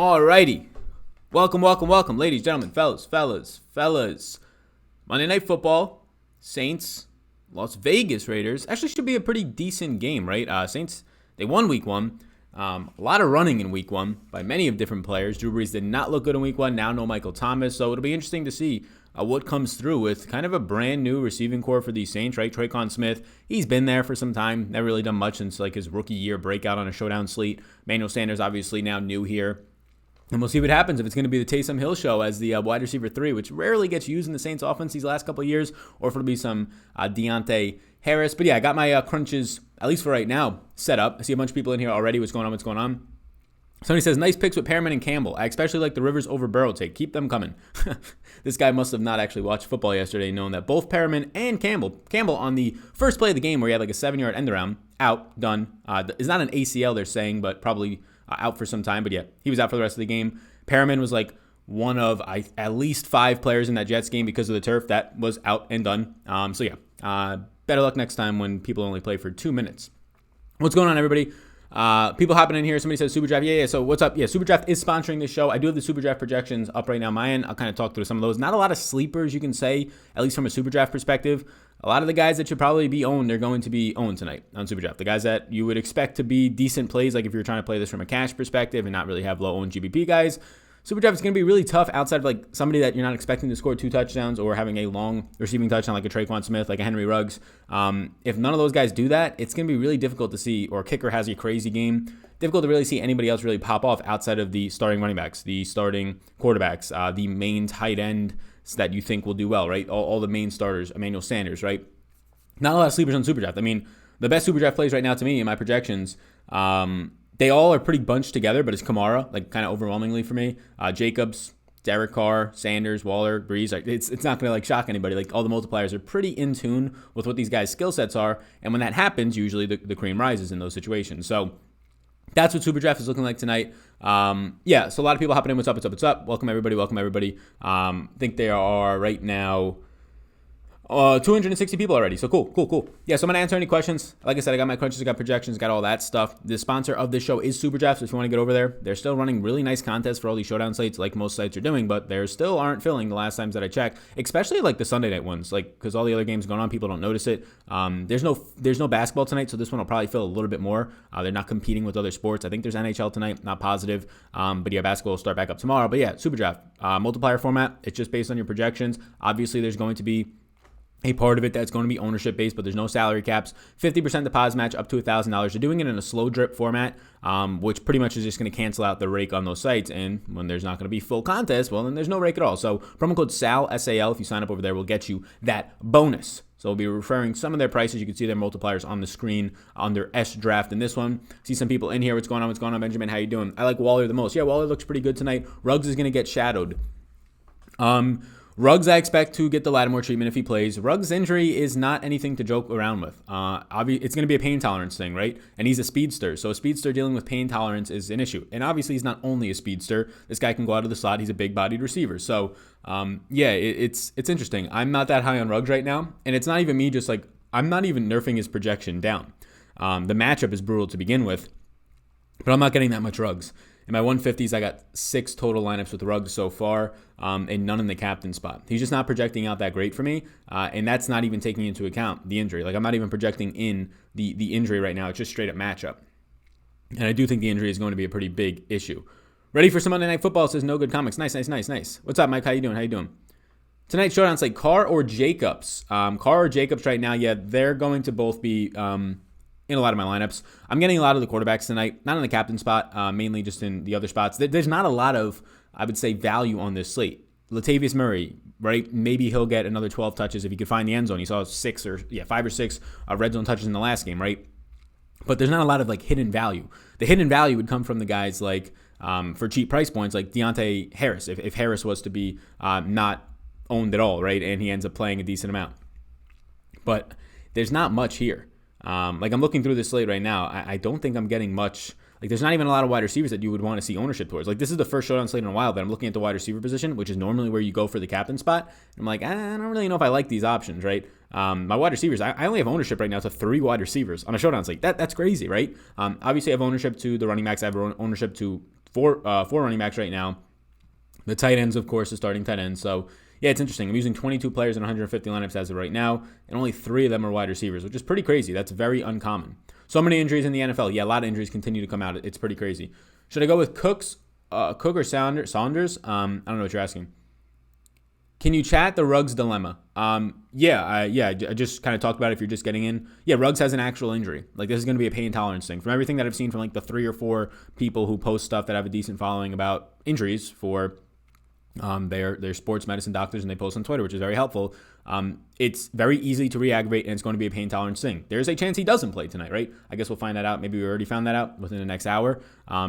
Alrighty. Welcome, ladies, gentlemen, fellas. Monday Night Football, Saints, Las Vegas Raiders. Actually should be a pretty decent game, right? Saints, they won week one. A lot of running in week one by many of different players. Drew Brees did not look good in week one. Now no Michael Thomas. So it'll be interesting to see what comes through with kind of a brand new receiving core for these Saints, right? Tre'Quan Smith, he's been there for some time. Never really done much since like his rookie year breakout on a Showdown slate. Emmanuel Sanders obviously now new here. And we'll see what happens if it's going to be the Taysom Hill show as the wide receiver 3, which rarely gets used in the Saints offense these last couple of years, or if it'll be some Deontay Harris. But yeah, I got my crunches, at least for right now, set up. I see a bunch of people in here already. What's going on? Somebody says, nice picks with Perriman and Campbell. I especially like the Rivers over Burrow take. Keep them coming. This guy must have not actually watched football yesterday, knowing that both Perriman and Campbell on the first play of the game where he had like a 7-yard end around, out, done. It's not an ACL they're saying, but probably out for some time. But yeah, he was out for the rest of the game. Perriman was like one of at least 5 players in that Jets game because of the turf that was out and done. So yeah, better luck next time when people only play for 2 minutes. What's going on, everybody? People hopping in here. Somebody says Super Draft. Yeah. So what's up? Yeah, Super Draft is sponsoring this show. I do have the Super Draft projections up right now on my end. I'll kind of talk through some of those. Not a lot of sleepers, you can say, at least from a Super Draft perspective. A lot of the guys that should probably be owned, they're going to be owned tonight on Super Draft. The guys that you would expect to be decent plays, like if you're trying to play this from a cash perspective and not really have low-owned GBP guys, Super Draft is going to be really tough outside of like somebody that you're not expecting to score 2 touchdowns or having a long receiving touchdown like a Tre'Quan Smith, like a Henry Ruggs. If none of those guys do that, it's going to be really difficult to see, or kicker has a crazy game, difficult to really see anybody else really pop off outside of the starting running backs, the starting quarterbacks, the main tight end that you think will do well, right? All the main starters, Emmanuel Sanders, right? Not a lot of sleepers on Super Draft. I mean, the best Super Draft plays right now to me in my projections, they all are pretty bunched together, but it's Kamara, like kind of overwhelmingly for me. Jacobs, Derek Carr, Sanders, Waller, Brees. Like it's not going to like shock anybody. Like all the multipliers are pretty in tune with what these guys' skill sets are. And when that happens, usually the cream rises in those situations. So that's what Super Draft is looking like tonight. Yeah, so a lot of people hopping in. What's up? Welcome, everybody. I think there are right now 260 people already. So cool. Yeah, so I'm going to answer any questions. Like I said, I got my crunches, I got projections, got all that stuff. The sponsor of this show is Super Draft. So if you want to get over there, they're still running really nice contests for all these Showdown slates like most sites are doing, but they still aren't filling the last times that I checked, especially like the Sunday night ones, like because all the other games going on, people don't notice it. There's no basketball tonight, so this one will probably fill a little bit more. They're not competing with other sports. I think there's NHL tonight, not positive. But yeah, basketball will start back up tomorrow. But yeah, Super Draft, multiplier format. It's just based on your projections. Obviously, there's going to be a part of it that's going to be ownership based, but there's no salary caps. 50% deposit match up to $1,000. They're doing it in a slow drip format, which pretty much is just going to cancel out the rake on those sites. And when there's not going to be full contest, well, then there's no rake at all. So promo code SAL, S-A-L, if you sign up over there, will get you that bonus. So we'll be referring some of their prices. You can see their multipliers on the screen under S Draft in this one. See some people in here. What's going on, Benjamin? How you doing? I like Waller the most. Yeah, Waller looks pretty good tonight. Ruggs is going to get shadowed. Ruggs, I expect to get the Lattimore treatment if he plays. Ruggs' injury is not anything to joke around with. It's going to be a pain tolerance thing, right? And he's a speedster. So a speedster dealing with pain tolerance is an issue. And obviously, he's not only a speedster. This guy can go out of the slot. He's a big-bodied receiver. So, yeah, it's interesting. I'm not that high on Ruggs right now. And it's not even me just like, I'm not even nerfing his projection down. The matchup is brutal to begin with. But I'm not getting that much Ruggs. In my 150s, I got 6 total lineups with Ruggs so far, and none in the captain spot. He's just not projecting out that great for me, and that's not even taking into account the injury. Like, I'm not even projecting in the injury right now. It's just straight up matchup. And I do think the injury is going to be a pretty big issue. Ready for some Monday Night Football, says No Good Comics. Nice. What's up, Mike? How you doing? Tonight's Showdown's like Carr or Jacobs. Carr or Jacobs right now, yeah, they're going to both be in a lot of my lineups. I'm getting a lot of the quarterbacks tonight, not in the captain spot, mainly just in the other spots. There's not a lot of, I would say, value on this slate. Latavius Murray, right? Maybe he'll get another 12 touches if he could find the end zone. He saw 5 or 6 red zone touches in the last game, right? But there's not a lot of like hidden value. The hidden value would come from the guys like, for cheap price points, like Deontay Harris, if Harris was to be not owned at all, right? And he ends up playing a decent amount. But there's not much here. Like I'm looking through this slate right now. I don't think I'm getting much. Like there's not even a lot of wide receivers that you would want to see ownership towards. Like this is the first Showdown slate in a while that I'm looking at the wide receiver position, which is normally where you go for the captain spot. And I'm like, I don't really know if I like these options, right? My wide receivers, I only have ownership right now to 3 wide receivers on a Showdown slate. That's crazy, right? Obviously I have ownership to the running backs. I have ownership to four running backs right now. The tight ends, of course, the starting tight ends. So, yeah, it's interesting. I'm using 22 players in 150 lineups as of right now, and only 3 of them are wide receivers, which is pretty crazy. That's very uncommon. So many injuries in the NFL. Yeah, a lot of injuries continue to come out. It's pretty crazy. Should I go with Cook or Saunders? I don't know what you're asking. Can you chat the Ruggs dilemma? I just kind of talked about it if you're just getting in. Yeah, Ruggs has an actual injury. Like, this is going to be a pain tolerance thing. From everything that I've seen from, like, the 3 or 4 people who post stuff that have a decent following about injuries for they're sports medicine doctors, and they post on Twitter, which is very helpful. It's very easy to re-aggravate, and it's going to be a pain tolerance thing. There's a chance he doesn't play tonight, right? I guess we'll find that out. Maybe we already found that out within the next hour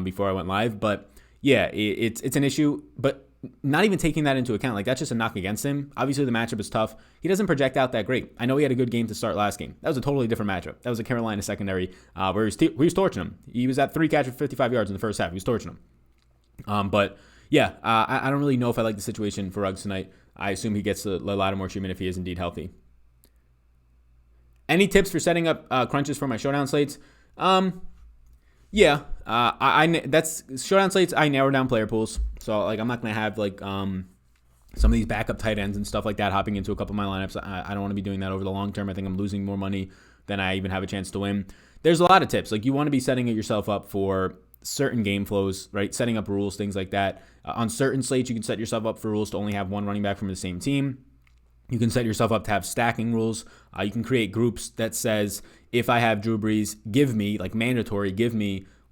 before I went live. But, yeah, it's an issue. But not even taking that into account, like, that's just a knock against him. Obviously, the matchup is tough. He doesn't project out that great. I know he had a good game to start last game. That was a totally different matchup. That was a Carolina secondary where he was torching him. He was at 3 catches for 55 yards in the first half. He was torching him. But yeah, I don't really know if I like the situation for Ruggs tonight. I assume he gets a lot more treatment if he is indeed healthy. Any tips for setting up crunches for my Showdown slates? That's Showdown slates. I narrow down player pools, so like I'm not gonna have like some of these backup tight ends and stuff like that hopping into a couple of my lineups. I don't want to be doing that over the long term. I think I'm losing more money than I even have a chance to win. There's a lot of tips. Like, you want to be setting yourself up for certain game flows, right? Setting up rules, things like that. On certain slates, you can set yourself up for rules to only have 1 running back from the same team. You can set yourself up to have stacking rules. You can create groups that says, if I have Drew Brees, give me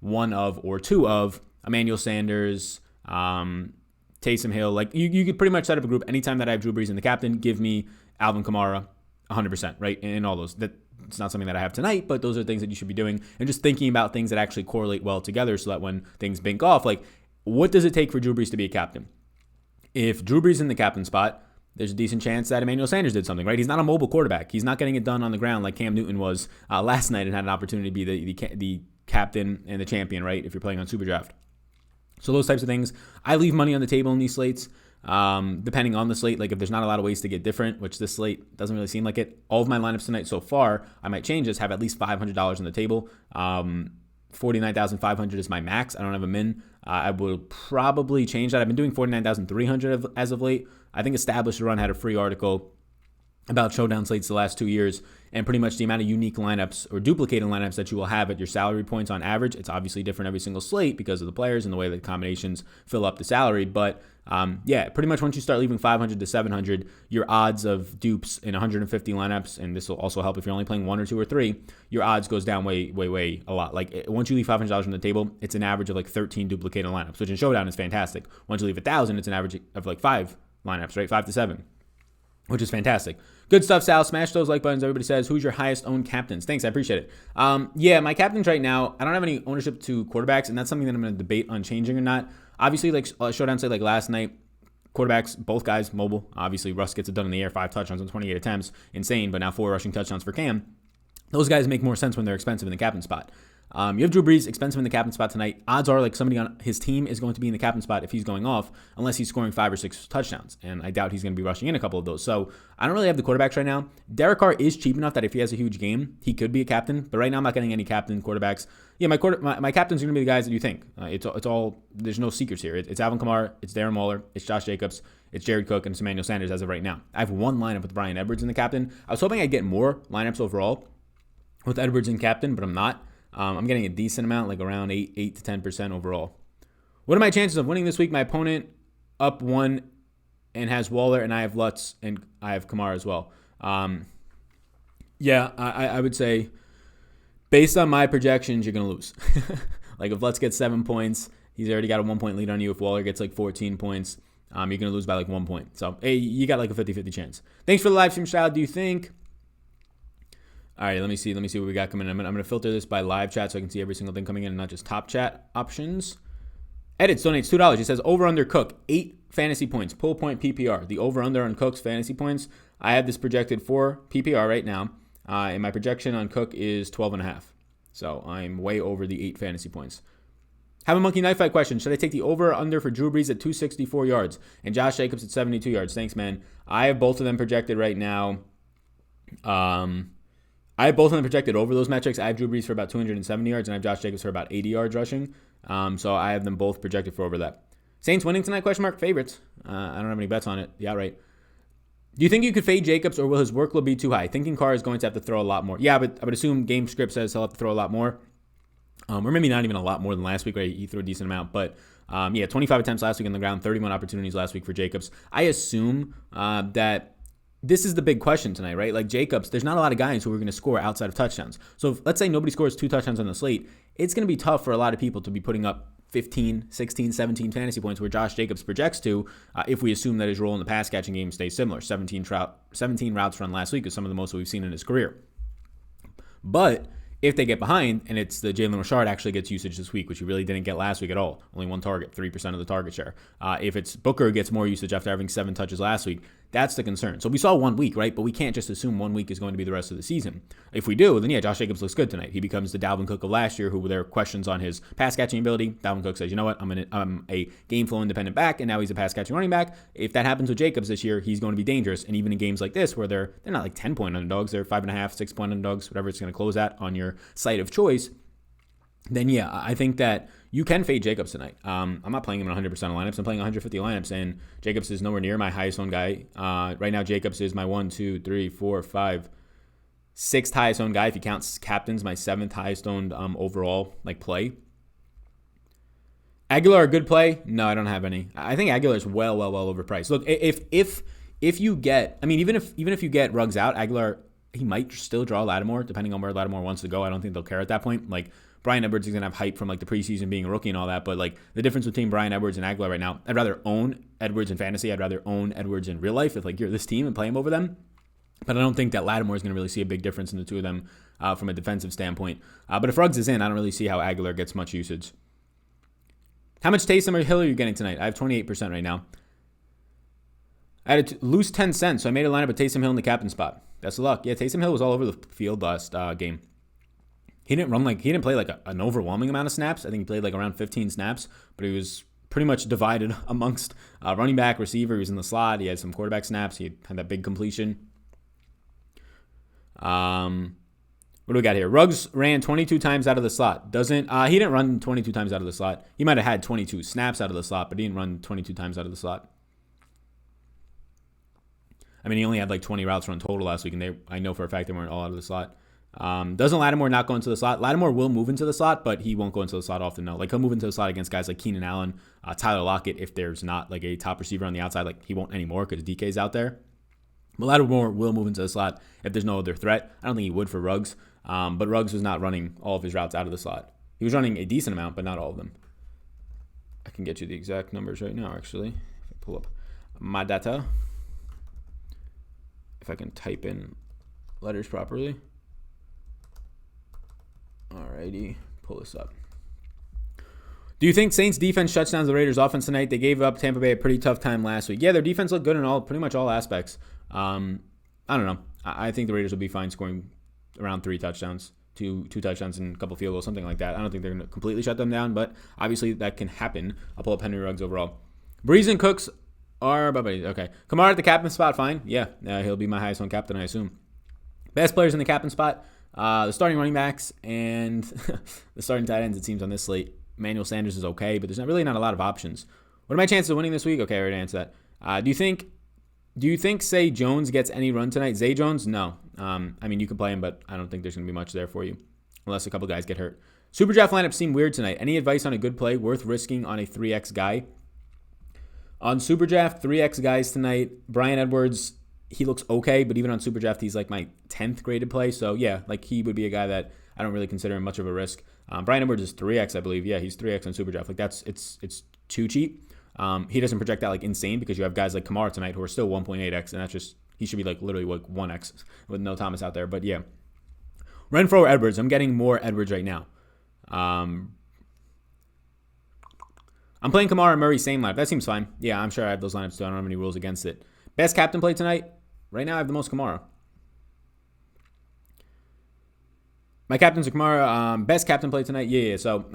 1 of or 2 of Emmanuel Sanders, Taysom Hill. Like, you could pretty much set up a group anytime that I have Drew Brees and the captain, give me Alvin Kamara 100%, right? And all those. It's not something that I have tonight, but those are things that you should be doing, and just thinking about things that actually correlate well together so that when things bink off, like, what does it take for Drew Brees to be a captain? If Drew Brees is in the captain spot, there's a decent chance that Emmanuel Sanders did something, right? He's not a mobile quarterback. He's not getting it done on the ground like Cam Newton was last night and had an opportunity to be the captain and the champion, right, if you're playing on Super Draft. So those types of things. I leave money on the table in these slates. Depending on the slate, like if there's not a lot of ways to get different, which this slate doesn't really seem like it. All of my lineups tonight so far, I might change this, have at least $500 on the table. 49,500 is my max. I don't have a min. I will probably change that. I've been doing 49,300 as of late. I think Established Run had a free article about Showdown slates the last 2 years, and pretty much the amount of unique lineups or duplicated lineups that you will have at your salary points on average. It's obviously different every single slate because of the players and the way the combinations fill up the salary. But pretty much once you start leaving 500 to 700, your odds of dupes in 150 lineups, and this will also help if you're only playing 1 or 2 or 3, your odds goes down way a lot. Like, once you leave $500 on the table, it's an average of like 13 duplicated lineups, which in Showdown is fantastic. Once you leave 1,000, it's an average of like 5 lineups, right? 5 to 7. Which is fantastic. Good stuff, Sal. Smash those like buttons. Everybody says, who's your highest owned captains? Thanks, I appreciate it. My captains right now, I don't have any ownership to quarterbacks, and that's something that I'm going to debate on changing or not. Obviously, like Showdown said, like last night, quarterbacks, both guys, mobile. Obviously, Russ gets it done in the air, 5 touchdowns on 28 attempts. Insane, but now 4 rushing touchdowns for Cam. Those guys make more sense when they're expensive in the captain spot. You have Drew Brees, expensive in the captain spot tonight. Odds are like somebody on his team is going to be in the captain spot if he's going off, unless he's scoring 5 or 6 touchdowns. And I doubt he's going to be rushing in a couple of those. So I don't really have the quarterbacks right now. Derek Carr is cheap enough that if he has a huge game, he could be a captain. But right now I'm not getting any captain quarterbacks. Yeah, my captains are going to be the guys that you think. It's all, there's no secrets here. It's Alvin Kamara, it's Darren Waller, it's Josh Jacobs, it's Jared Cook, and it's Emmanuel Sanders as of right now. I have 1 lineup with Bryan Edwards in the captain. I was hoping I'd get more lineups overall with Edwards in captain, but I'm not. I'm getting a decent amount, like around 8 to 10% overall. What are my chances of winning this week? My opponent up 1 and has Waller, and I have Lutz, and I have Kamara as well. I would say based on my projections, you're going to lose. Like if Lutz gets 7 points, he's already got a 1-point lead on you. If Waller gets like 14 points, you're going to lose by like 1 point. So, hey, you got like a 50-50 chance. Thanks for the live stream, Shroud. Do you think... All right, let me see what we got coming in. I'm going to filter this by live chat so I can see every single thing coming in and not just top chat options. Edits donates $2. He says over-under Cook, 8 fantasy points, pull point PPR. The over-under on Cook's fantasy points, I have this projected for PPR right now, and my projection on Cook is 12.5. So I'm way over the 8 fantasy points. Have a Monkey Knife Fight question. Should I take the over or under for Drew Brees at 264 yards and Josh Jacobs at 72 yards? Thanks, man. I have both of them projected right now. I have both of them projected over those metrics. I have Drew Brees for about 270 yards, and I have Josh Jacobs for about 80 yards rushing. So I have them both projected for over that. Saints winning tonight, question mark, favorites. I don't have any bets on it. The outright. Do you think you could fade Jacobs, or will his workload be too high? Thinking Carr is going to have to throw a lot more. Yeah, but I would assume game script says he'll have to throw a lot more. Or maybe not even a lot more than last week, right? He threw a decent amount. But 25 attempts last week on the ground, 31 opportunities last week for Jacobs. I assume that this is the big question tonight, right? Like Jacobs, there's not a lot of guys who are going to score outside of touchdowns. So if, let's say nobody scores 2 touchdowns on the slate, it's going to be tough for a lot of people to be putting up 15, 16, 17 fantasy points where Josh Jacobs projects to if we assume that his role in the pass catching game stays similar. 17 routes run last week is some of the most we've seen in his career. But if they get behind and it's the Jalen Richard actually gets usage this week, which he really didn't get last week at all, only 1 target, 3% of the target share. If it's Booker gets more usage after having 7 touches last week, that's the concern. So we saw 1 week, right? But we can't just assume 1 week is going to be the rest of the season. If we do, then yeah, Josh Jacobs looks good tonight. He becomes the Dalvin Cook of last year, who there were questions on his pass catching ability. Dalvin Cook says, you know what, I'm a game flow independent back, and now he's a pass catching running back. If that happens with Jacobs this year, he's going to be dangerous. And even in games like this, where they're not like 10-point underdogs, they're 5.5, 6-point underdogs, whatever it's going to close at on your site of choice, then yeah, I think that you can fade Jacobs tonight. I'm not playing him in 100% of lineups. I'm playing 150 lineups, and Jacobs is nowhere near my highest owned guy. Right now, Jacobs is my 6th highest owned guy. If you count captains, my 7th highest owned overall play. Aguilar, a good play? No, I don't have any. I think Aguilar is well overpriced. Look, if you get, even if you get Ruggs out, Aguilar, he might still draw Lattimore, depending on where Lattimore wants to go. I don't think they'll care at that point. Brian Edwards is going to have hype from the preseason being a rookie and all that, but the difference between Brian Edwards and Aguilar right now, I'd rather own Edwards in fantasy. I'd rather own Edwards in real life if you're this team and play him over them. But I don't think that Lattimore is going to really see a big difference in the two of them from a defensive standpoint. But if Ruggs is in, I don't really see how Aguilar gets much usage. How much Taysom or Hill are you getting tonight? I have 28% right now. I had to lose 10 cents, so I made a lineup with Taysom Hill in the captain spot. Best of luck. Yeah, Taysom Hill was all over the field last game. He didn't play an overwhelming amount of snaps. I think he played around 15 snaps, but he was pretty much divided amongst running back, receiver. He was in the slot. He had some quarterback snaps. He had that big completion. What do we got here? Ruggs ran 22 times out of the slot. He didn't run 22 times out of the slot. He might have had 22 snaps out of the slot, but he didn't run 22 times out of the slot. He only had 20 routes run total last week, and I know for a fact they weren't all out of the slot. Doesn't Lattimore not go into the slot? Lattimore will move into the slot, but he won't go into the slot often, no. He'll move into the slot against guys like Keenan Allen, Tyler Lockett, if there's not a top receiver on the outside. He won't anymore because DK's out there. But Lattimore will move into the slot if there's no other threat. I don't think he would for Ruggs, but Ruggs was not running all of his routes out of the slot. He was running a decent amount, but not all of them. I can get you the exact numbers right now, actually. If I pull up my data. If I can type in letters properly. Alrighty, pull this up. Do you think Saints defense shuts down the Raiders offense tonight? They gave up Tampa Bay a pretty tough time last week. Yeah, their defense looked good in pretty much all aspects. I don't know. I think the Raiders will be fine scoring around 3 touchdowns, two touchdowns and a couple field goals, something like that. I don't think they're going to completely shut them down, but obviously that can happen. I'll pull up Henry Ruggs overall. Brees and Cooks are okay. Kamara at the captain spot, fine. Yeah, he'll be my highest on captain, I assume. Best players in the captain spot. The starting running backs and the starting tight ends, it seems, on this slate. Emmanuel Sanders is okay, but there's not a lot of options. What are my chances of winning this week? Okay, I already answered that. Do you think Zay Jones gets any run tonight? Zay Jones? No. You can play him, but I don't think there's going to be much there for you unless a couple guys get hurt. Super draft lineups seem weird tonight. Any advice on a good play worth risking on a 3x guy? On Super Draft, 3x guys tonight. Brian Edwards, he looks okay, but even on Super Draft, he's my 10th graded play. So yeah, he would be a guy that I don't really consider much of a risk. Brian Edwards is 3x, I believe. Yeah, he's 3x on Super Draft. It's too cheap. He doesn't project that insane because you have guys like Kamara tonight who are still 1.8x, and that's just, he should be literally 1x with no Thomas out there. But yeah, Renfro or Edwards. I'm getting more Edwards right now. I'm playing Kamara and Murray same lineup. That seems fine. Yeah, I'm sure I have those lineups too. I don't have any rules against it. Best captain play tonight? Right now I have the most Kamara. My captains are Kamara. Best captain play tonight? Yeah. So,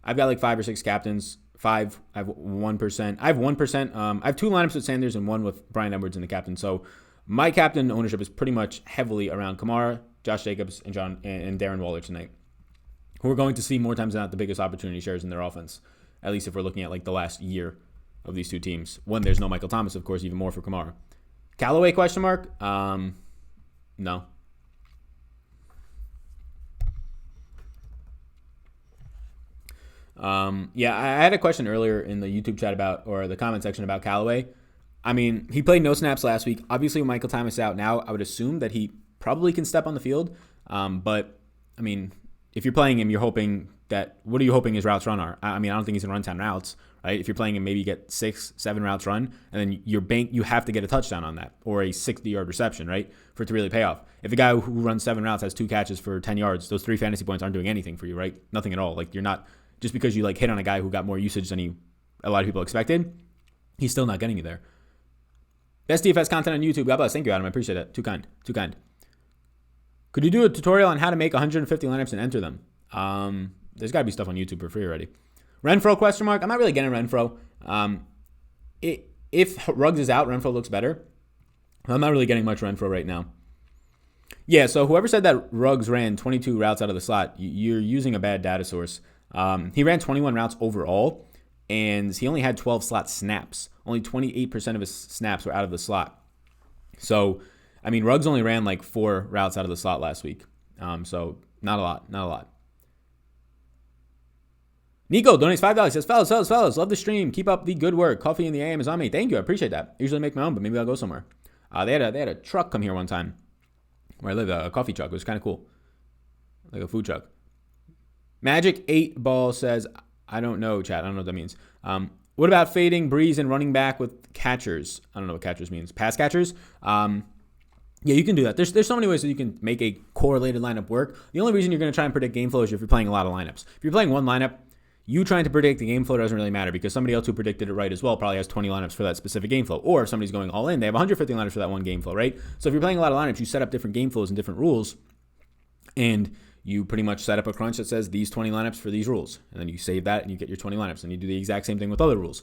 I've got 5 or 6 captains. 5. I have 1%. I have 1%. I have 2 lineups with Sanders and 1 with Brian Edwards in the captain. So, my captain ownership is pretty much heavily around Kamara, Josh Jacobs, and Darren Waller tonight. who are going to see more times than not the biggest opportunity shares in their offense, at least if we're looking at like the last year of these two teams. When there's no Michael Thomas, of course, even more for Kamara. Callaway, question mark? No. Yeah, I had a question earlier in the YouTube chat or the comment section about Callaway. I mean, he played no snaps last week. Obviously, with Michael Thomas out now, I would assume that he probably can step on the field. But, I mean, if you're playing him, you're hoping that, what are you hoping his routes run are? I mean, I don't think he's going to run 10 routes, right? If you're playing him, maybe you get 6-7 routes run, and then you have to get a touchdown on that, or a 60-yard reception, right, for it to really pay off. If a guy who runs 7 routes has 2 catches for 10 yards, those 3 fantasy points aren't doing anything for you, right? Nothing at all. Like, you're not, just because you like hit on a guy who got more usage than a lot of people expected, he's still not getting you there. Best DFS content on YouTube. God bless. Thank you, Adam. I appreciate it. Too kind. Could you do a tutorial on how to make 150 lineups and enter them? There's got to be stuff on YouTube for free already. Renfro, question mark. I'm not really getting Renfro. If Ruggs is out, Renfro looks better. I'm not really getting much Renfro right now. Yeah, so whoever said that Ruggs ran 22 routes out of the slot, you're using a bad data source. He ran 21 routes overall, and he only had 12 slot snaps. Only 28% of his snaps were out of the slot. So, I mean, Ruggs only ran like 4 routes out of the slot last week. So, not a lot. Nico donates $5. Says, fellas, love the stream. Keep up the good work. Coffee in the AM is on me. Thank you. I appreciate that. I usually make my own, but maybe I'll go somewhere. They had a truck come here one time where I live, a coffee truck. It was kind of cool. Like a food truck. Magic 8 Ball says, I don't know, chat. I don't know what that means. What about fading Brees and running back with catchers? I don't know what catchers means. Pass catchers? Yeah, you can do that. There's so many ways that you can make a correlated lineup work. The only reason you're going to try and predict game flow is if you're playing a lot of lineups. If you're playing one lineup, you trying to predict the game flow doesn't really matter because somebody else who predicted it right as well probably has 20 lineups for that specific game flow. Or if somebody's going all in, they have 150 lineups for that one game flow, right? So if you're playing a lot of lineups, you set up different game flows and different rules, and you pretty much set up a crunch that says these 20 lineups for these rules. And then you save that and you get your 20 lineups. And you do the exact same thing with other rules.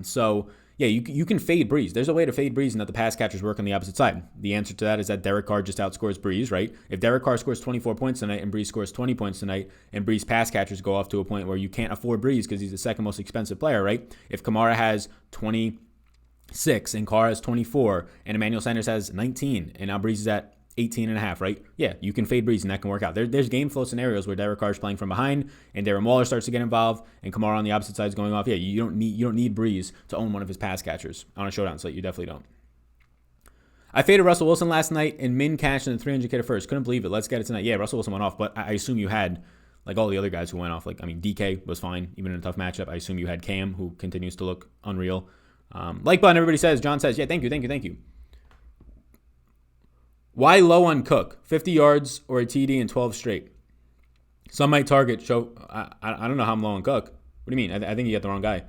So, yeah, you can fade Brees. There's a way to fade Brees and that the pass catchers work on the opposite side. The answer to that is that Derek Carr just outscores Brees, right? If Derek Carr scores 24 points tonight and Brees scores 20 points tonight and Brees pass catchers go off to a point where you can't afford Brees because he's the second most expensive player, right? If Kamara has 26 and Carr has 24 and Emmanuel Sanders has 19 and now Brees is at 18.5, right? Yeah, you can fade Brees and that can work out. There's game flow scenarios where Derek Carr is playing from behind and Darren Waller starts to get involved and Kamara on the opposite side is going off. Yeah, you don't need Brees to own one of his pass catchers on a showdown slate. You definitely don't. I faded Russell Wilson last night and min cash in the 300K to first. Couldn't believe it. Let's get it tonight. Yeah, Russell Wilson went off, but I assume you had like all the other guys who went off. Like, I mean, DK was fine, even in a tough matchup. I assume you had Cam, who continues to look unreal. Like button, everybody says. John says, yeah, thank you. Why low on Cook? 50 yards or a TD in 12 straight. Some might target. I don't know how I'm low on Cook. What do you mean? I think you got the wrong guy.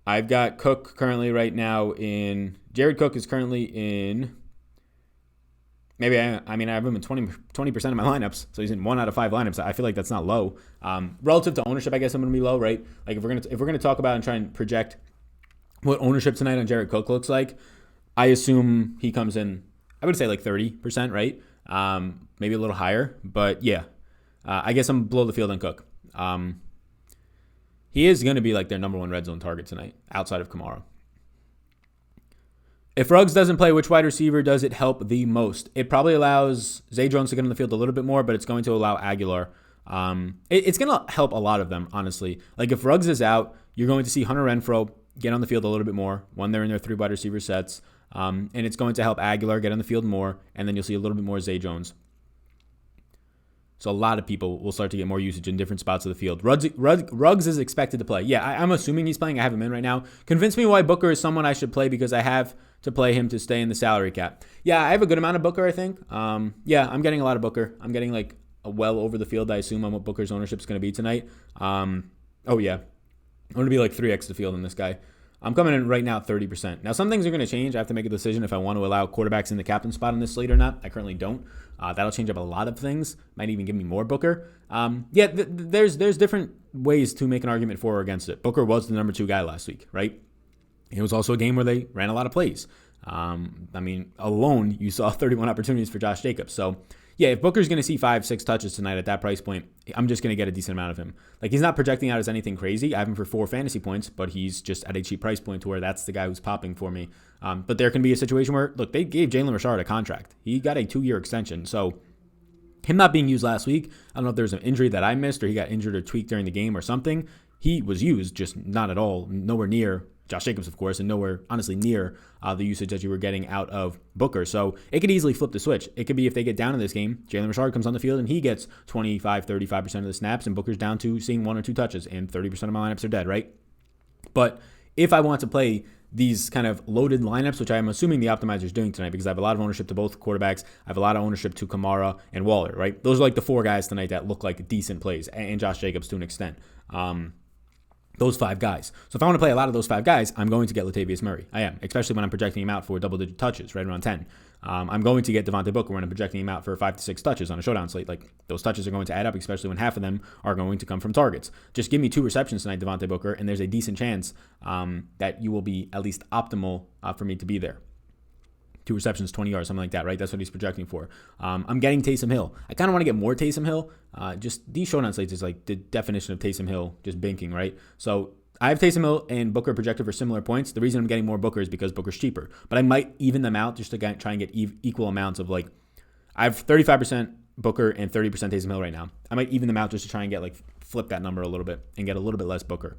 I've got Cook currently right now in... Jared Cook is currently in... Maybe, I have him in 20% of my lineups. So he's in 1 out of 5 lineups. I feel like that's not low. Relative to ownership, I guess I'm going to be low, right? Like if we're going to talk about and try and project what ownership tonight on Jared Cook looks like, I assume he comes in... I would say like 30%, right? Maybe a little higher, but yeah. I guess I'm below the field on Cook. He is going to be like their number 1 red zone target tonight, outside of Kamara. If Ruggs doesn't play, which wide receiver does it help the most? It probably allows Zay Jones to get on the field a little bit more, but it's going to allow Aguilar. It's going to help a lot of them, honestly. Like if Ruggs is out, you're going to see Hunter Renfrow get on the field a little bit more when they're in their 3 wide receiver sets. And it's going to help Aguilar get on the field more, and then you'll see a little bit more Zay Jones. So a lot of people will start to get more usage in different spots of the field. Ruggs is expected to play. Yeah, I'm assuming he's playing. I have him in right now. Convince me why Booker is someone I should play because I have to play him to stay in the salary cap. Yeah, I have a good amount of Booker, I think. Yeah, I'm getting a lot of Booker. I'm getting like a well over the field, I assume, on what Booker's ownership is going to be tonight. Oh, yeah. I'm going to be like 3x the field on this guy. I'm coming in right now at 30%. Now, some things are going to change. I have to make a decision if I want to allow quarterbacks in the captain spot on this slate or not. I currently don't. That'll change up a lot of things. Might even give me more Booker. There's different ways to make an argument for or against it. Booker was the number 2 guy last week, right? It was also a game where they ran a lot of plays. Alone, you saw 31 opportunities for Josh Jacobs. So, yeah, if Booker's going to see 5-6 touches tonight at that price point, I'm just going to get a decent amount of him. Like, he's not projecting out as anything crazy. I have him for 4 fantasy points, but he's just at a cheap price point to where that's the guy who's popping for me. But there can be a situation where, look, they gave Jalen Richard a contract. He got a 2-year extension. So him not being used last week, I don't know if there's an injury that I missed or he got injured or tweaked during the game or something. He was used, just not at all, nowhere near Josh Jacobs, of course, and nowhere, honestly, near the usage that you were getting out of Booker. So it could easily flip the switch. It could be if they get down in this game, Jalen Richard comes on the field and he gets 25, 35% of the snaps, and Booker's down to seeing 1 or 2 touches, and 30% of my lineups are dead, right? But if I want to play these kind of loaded lineups, which I'm assuming the optimizer is doing tonight because I have a lot of ownership to both quarterbacks. I have a lot of ownership to Kamara and Waller, right? Those are like the 4 guys tonight that look like decent plays, and Josh Jacobs to an extent. Those 5 guys. So if I want to play a lot of those 5 guys, I'm going to get Latavius Murray. I am, especially when I'm projecting him out for double-digit touches, right around 10. I'm going to get Devontae Booker when I'm projecting him out for 5 to 6 touches on a showdown slate. Like, those touches are going to add up, especially when half of them are going to come from targets. Just give me 2 receptions tonight, Devontae Booker, and there's a decent chance that you will be at least optimal for me to be there. 2 receptions, 20 yards, something like that, right? That's what he's projecting for. I'm getting Taysom Hill. I kind of want to get more Taysom Hill. Just these showdown slates is like the definition of Taysom Hill, just binking, right? So I have Taysom Hill and Booker projected for similar points. The reason I'm getting more Booker is because Booker's cheaper. But I might even them out just to try and get equal amounts of, like, I have 35% Booker and 30% Taysom Hill right now. I might even them out just to try and get, like, flip that number a little bit and get a little bit less Booker.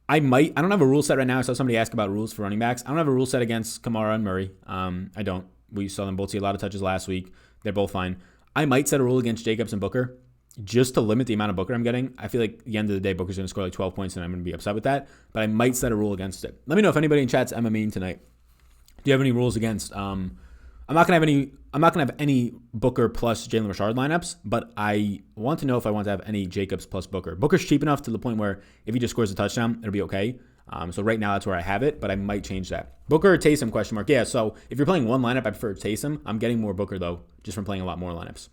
I don't have a rule set right now. I saw somebody ask about rules for running backs. I don't have a rule set against Kamara and Murray. I don't. We saw them both see a lot of touches last week. They're both fine. I might set a rule against Jacobs and Booker just to limit the amount of Booker I'm getting. I feel like at the end of the day, Booker's going to score like 12 points and I'm going to be upset with that. But I might set a rule against it. Let me know if anybody in chat's MMEing tonight. Do you have any rules against? I'm not going to have any Booker plus Jalen Richard lineups, but I want to know if I want to have any Jacobs plus Booker. Booker's cheap enough to the point where if he just scores a touchdown, it'll be okay. So right now that's where I have it, but I might change that. Booker or Taysom, question mark. Yeah, so if you're playing one lineup, I prefer Taysom. I'm getting more Booker, though, just from playing a lot more lineups.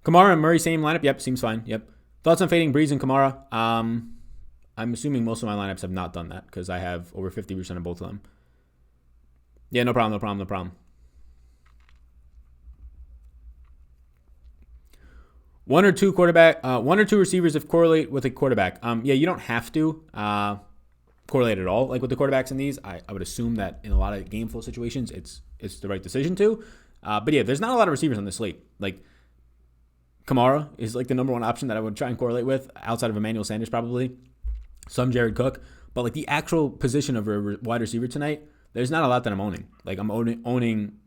Kamara and Murray, same lineup. Yep, seems fine. Yep. Thoughts on fading Brees and Kamara? I'm assuming most of my lineups have not done that because I have over 50% of both of them. Yeah, no problem. One or two receivers if correlate with a quarterback. Yeah, you don't have to correlate at all. Like with the quarterbacks in these, I would assume that in a lot of game flow situations, it's the right decision to. But yeah, there's not a lot of receivers on this slate. Like Kamara is like the number one option that I would try and correlate with outside of Emmanuel Sanders probably. Some Jared Cook. But like the actual position of a wide receiver tonight, there's not a lot that I'm owning. Like I'm owning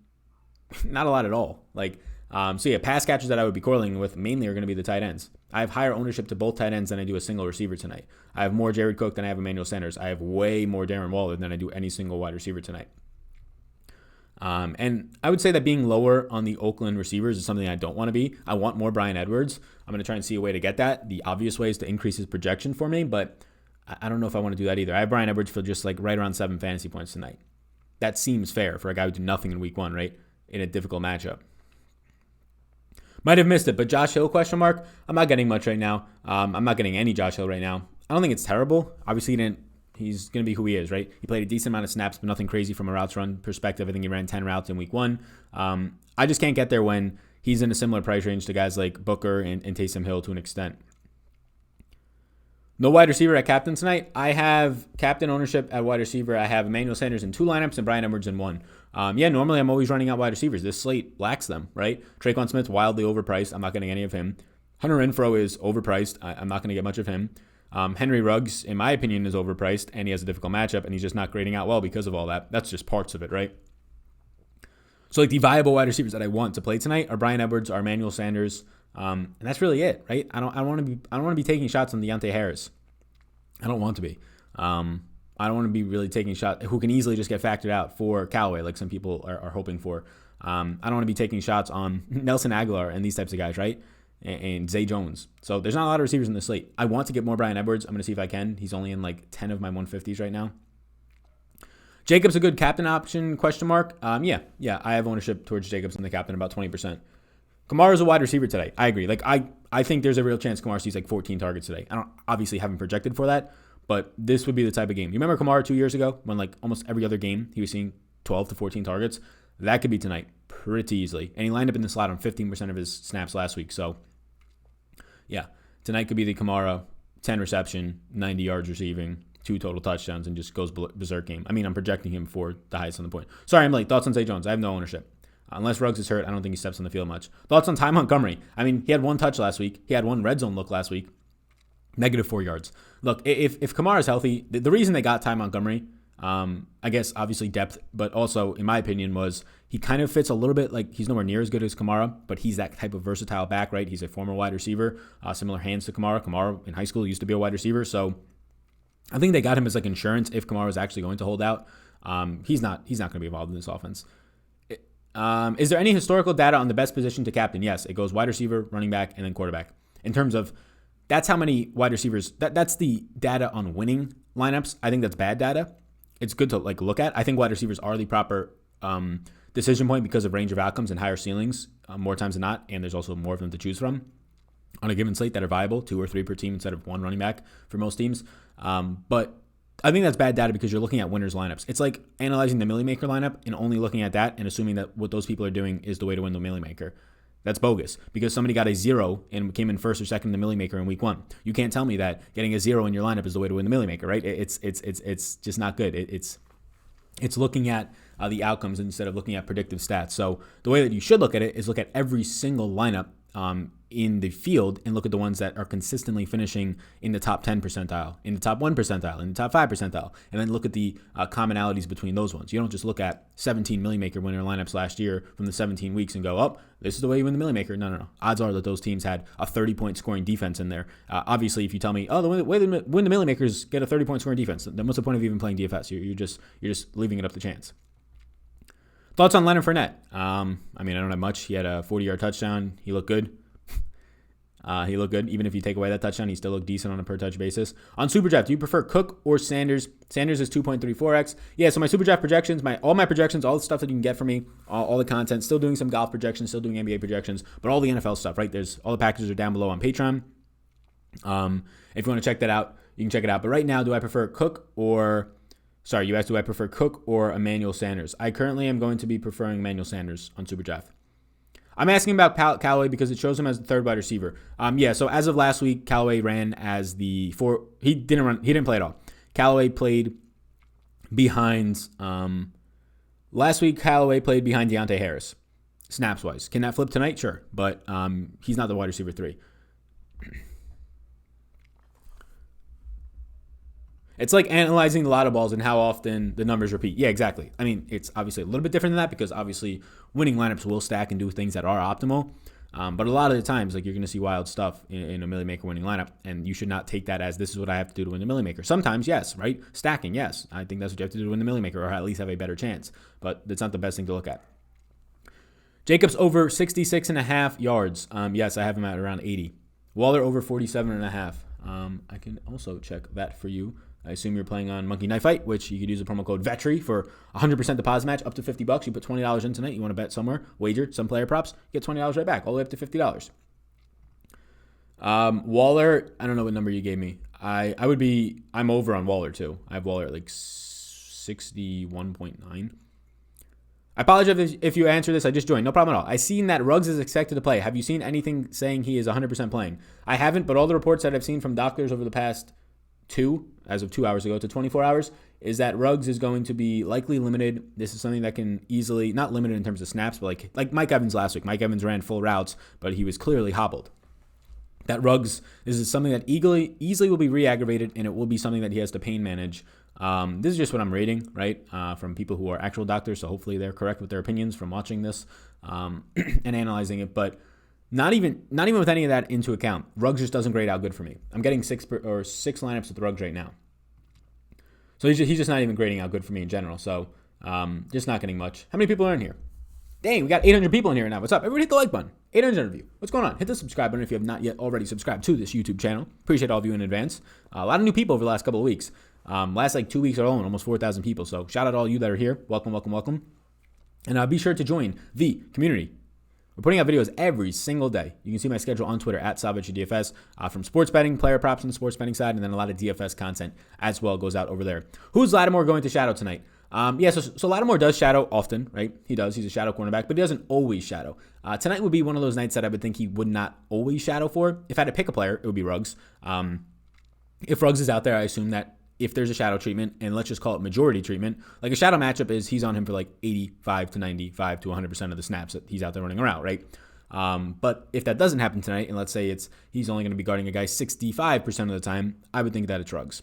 not a lot at all. Like, so yeah, pass catchers that I would be correlating with mainly are going to be the tight ends. I have higher ownership to both tight ends than I do a single receiver tonight. I have more Jared Cook than I have Emmanuel Sanders. I have way more Darren Waller than I do any single wide receiver tonight. And I would say that being lower on the Oakland receivers is something I don't want to be. I want more Bryan Edwards. I'm going to try and see a way to get that. The obvious way is to increase his projection for me, but I don't know if I want to do that either. I have Bryan Edwards for just like right around 7 fantasy points tonight. That seems fair for a guy who did nothing in week 1, right? In a difficult matchup. Might have missed it, but Josh Hill, question mark? I'm not getting much right now. I'm not getting any Josh Hill right now. I don't think it's terrible. Obviously, he's going to be who he is, right? He played a decent amount of snaps, but nothing crazy from a routes run perspective. I think he ran 10 routes in week 1. I just can't get there when he's in a similar price range to guys like Booker and Taysom Hill to an extent. No wide receiver at captain tonight. I have captain ownership at wide receiver. I have Emmanuel Sanders in 2 lineups and Bryan Edwards in 1. Yeah, normally I'm always running out wide receivers. This slate lacks them, right? Traquan Smith's wildly overpriced. I'm not getting any of him. Hunter Renfrow is overpriced. I'm not going to get much of him. Henry Ruggs, in my opinion, is overpriced, and he has a difficult matchup, and he's just not grading out well because of all that. That's just parts of it, right? So like the viable wide receivers that I want to play tonight are Bryan Edwards, are Emmanuel Sanders, and that's really it, right? I don't want to be taking shots on Deontay Harris. I don't want to be. I don't want to be really taking shots who can easily just get factored out for Callaway, like some people are hoping for. I don't want to be taking shots on Nelson Aguilar and these types of guys, right? And Zay Jones. So there's not a lot of receivers in the slate. I want to get more Bryan Edwards. I'm going to see if I can. He's only in like 10 of my 150s right now. Jacobs a good captain option, question mark? Yeah, I have ownership towards Jacobs in the captain, about 20%. Kamara's a wide receiver today. I agree. Like I think there's a real chance Kamara sees like 14 targets today. I don't obviously haven't projected for that, but this would be the type of game. You remember Kamara 2 years ago when like almost every other game he was seeing 12 to 14 targets? That could be tonight pretty easily. And he lined up in the slot on 15% of his snaps last week. So, yeah, tonight could be the Kamara 10 reception, 90 yards receiving, 2 total touchdowns, and just goes berserk game. I mean, I'm projecting him for the highest on the point. Sorry, I'm late. Thoughts on Zay Jones? I have no ownership. Unless Ruggs is hurt, I don't think he steps on the field much. Thoughts on Ty Montgomery? I mean, he had 1 touch last week. He had 1 red zone look last week. -4 yards. Look, if Kamara is healthy, the reason they got Ty Montgomery, I guess obviously depth, but also, in my opinion, was he kind of fits a little bit like he's nowhere near as good as Kamara, but he's that type of versatile back, right? He's a former wide receiver, similar hands to Kamara. Kamara in high school used to be a wide receiver, so I think they got him as like insurance if Kamara is actually going to hold out. He's not going to be involved in this offense. Is there any historical data on the best position to captain? Yes, it goes wide receiver, running back, and then quarterback. In terms of that's how many wide receivers. That's the data on winning lineups. I think that's bad data. It's good to like look at. I think wide receivers are the proper decision point because of range of outcomes and higher ceilings more times than not, and there's also more of them to choose from on a given slate that are viable, 2 or 3 per team instead of 1 running back for most teams. But I think that's bad data because you're looking at winners lineups. It's like analyzing the Millie Maker lineup and only looking at that and assuming that what those people are doing is the way to win the Millie Maker. That's bogus because somebody got a 0 and came in first or second in the Millie Maker in week 1. You can't tell me that getting a 0 in your lineup is the way to win the Millie Maker, right? It's just not good. It's looking at the outcomes instead of looking at predictive stats. So the way that you should look at it is look at every single lineup in the field and look at the ones that are consistently finishing in the top 10 percentile, in the top 1 percentile, in the top 5 percentile, and then look at the commonalities between those ones. You don't just look at 17 Millie Maker winner lineups last year from the 17 weeks and go, oh, this is the way you win the Millie Maker. No. Odds are that those teams had a 30-point scoring defense in there. Obviously, if you tell me, oh, the way they win the Millie Makers get a 30-point scoring defense, then what's the point of even playing DFS? You're just leaving it up to chance. Thoughts on Leonard Fournette? I mean, I don't have much. He had a 40-yard touchdown. He looked good. Even if you take away that touchdown, he still looked decent on a per-touch basis. On Superdraft, do you prefer Cook or Sanders? Sanders is 2.34x. Yeah, so my Superdraft projections, all my projections, all the stuff that you can get from me, all the content, still doing some golf projections, still doing NBA projections, but all the NFL stuff, right? There's all the packages are down below on Patreon. If you want to check that out, you can check it out. But right now, do I prefer Cook or... Sorry, you asked, do I prefer Cook or Emmanuel Sanders? I currently am going to be preferring Emmanuel Sanders on Superdraft. I'm asking about Callaway because it shows him as the 3rd wide receiver. So as of last week, Callaway ran as the 4. He didn't play at all. Callaway played behind. Last week, Callaway played behind Deontay Harris, snaps wise. Can that flip tonight? Sure, but he's not the wide receiver 3. It's like analyzing the lotto balls and how often the numbers repeat. Yeah, exactly. I mean, it's obviously a little bit different than that because obviously winning lineups will stack and do things that are optimal. But a lot of the times, like you're going to see wild stuff in a Millie Maker winning lineup, and you should not take that as this is what I have to do to win the Millie Maker. Sometimes, yes, right? Stacking, yes. I think that's what you have to do to win the Millie Maker or at least have a better chance. But that's not the best thing to look at. Jacobs over 66.5 yards. Yes, I have him at around 80. Waller over 47.5. I can also check that for you. I assume you're playing on Monkey Knife Fight, which you could use the promo code Vetri for 100% deposit match up to $50. You put $20 in tonight. You want to bet somewhere, wager some player props, get $20 right back, all the way up to $50. Waller, I don't know what number you gave me. I'm over on Waller too. I have Waller at like 61.9. I apologize if you answer this. I just joined. No problem at all. I seen that Ruggs is expected to play. Have you seen anything saying he is 100% playing? I haven't, but all the reports that I've seen from doctors over the past as of 2 hours ago to 24 hours, is that Ruggs is going to be likely limited. This is something that can easily, not limited in terms of snaps, but like Mike Evans last week. Mike Evans ran full routes, but he was clearly hobbled. That Ruggs, this is something that easily will be re-aggravated, and it will be something that he has to pain manage. This is just what I'm reading, right, from people who are actual doctors, so hopefully they're correct with their opinions from watching this and analyzing it, but not even with any of that into account, Ruggs just doesn't grade out good for me. I'm getting 6 lineups with Ruggs right now. So he's just not even grading out good for me in general. So just not getting much. How many people are in here? Dang, we got 800 people in here now. What's up? Everybody hit the like button. 800 of you. What's going on? Hit the subscribe button if you have not yet already subscribed to this YouTube channel. Appreciate all of you in advance. A lot of new people over the last couple of weeks. Last 2 weeks alone, almost 4,000 people. So shout out to all you that are here. Welcome, welcome, welcome. And be sure to join the community. We're putting out videos every single day. You can see my schedule on Twitter at SalvageDFS from sports betting, player props on the sports betting side, and then a lot of DFS content as well goes out over there. Who's Lattimore going to shadow tonight? So Lattimore does shadow often, right? He does. He's a shadow cornerback, but he doesn't always shadow. Tonight would be one of those nights that I would think he would not always shadow for. If I had to pick a player, it would be Ruggs. If Ruggs is out there, I assume that if there's a shadow treatment, and let's just call it majority treatment, like a shadow matchup is he's on him for like 85 to 95 to 100% of the snaps that he's out there running around, right? But if that doesn't happen tonight, and let's say he's only going to be guarding a guy 65% of the time, I would think that it's Ruggs.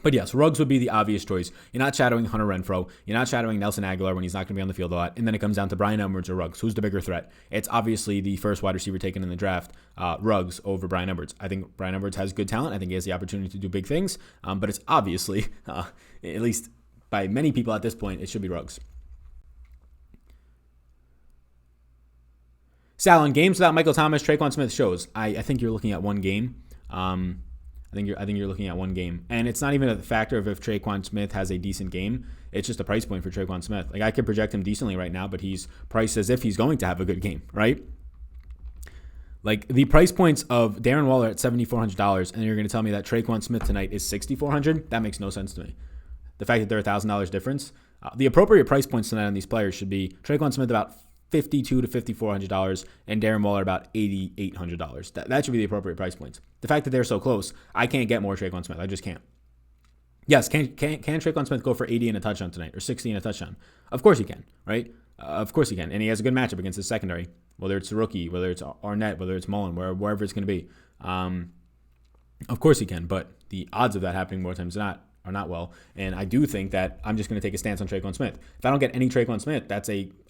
But yes, Ruggs would be the obvious choice. You're not shadowing Hunter Renfrow. You're not shadowing Nelson Aguilar when he's not going to be on the field a lot. And then it comes down to Bryan Edwards or Ruggs. Who's the bigger threat? It's obviously the first wide receiver taken in the draft, Ruggs over Bryan Edwards. I think Bryan Edwards has good talent. I think he has the opportunity to do big things. But it's obviously, at least by many people at this point, it should be Ruggs. Sal, on games without Michael Thomas, Traquan Smith shows. I think you're looking at one game. I think you're looking at one game, and it's not even a factor of if Traquan Smith has a decent game. It's just a price point for Traquan Smith. Like I could project him decently right now, but he's priced as if he's going to have a good game, right? Like the price points of Darren Waller at $7,400, and you're going to tell me that Traquan Smith tonight is $6,400? That makes no sense to me. The fact that they're $1,000 difference, the appropriate price points tonight on these players should be Traquan Smith about $5,200 to $5,400, and Darren Waller about $8,800. That should be the appropriate price points. The fact that they're so close, I can't get more Traquan Smith. I just can't. Yes, can Traquan Smith go for 80 and a touchdown tonight, or 60 and a touchdown? Of course he can, right? Of course he can, and he has a good matchup against his secondary, whether it's a rookie, whether it's Arnett, whether it's Mullen, wherever it's going to be. Of course he can, but the odds of that happening more times than not are not well. And I do think that I'm just going to take a stance on Traquan Smith. If I don't get any Traquan Smith,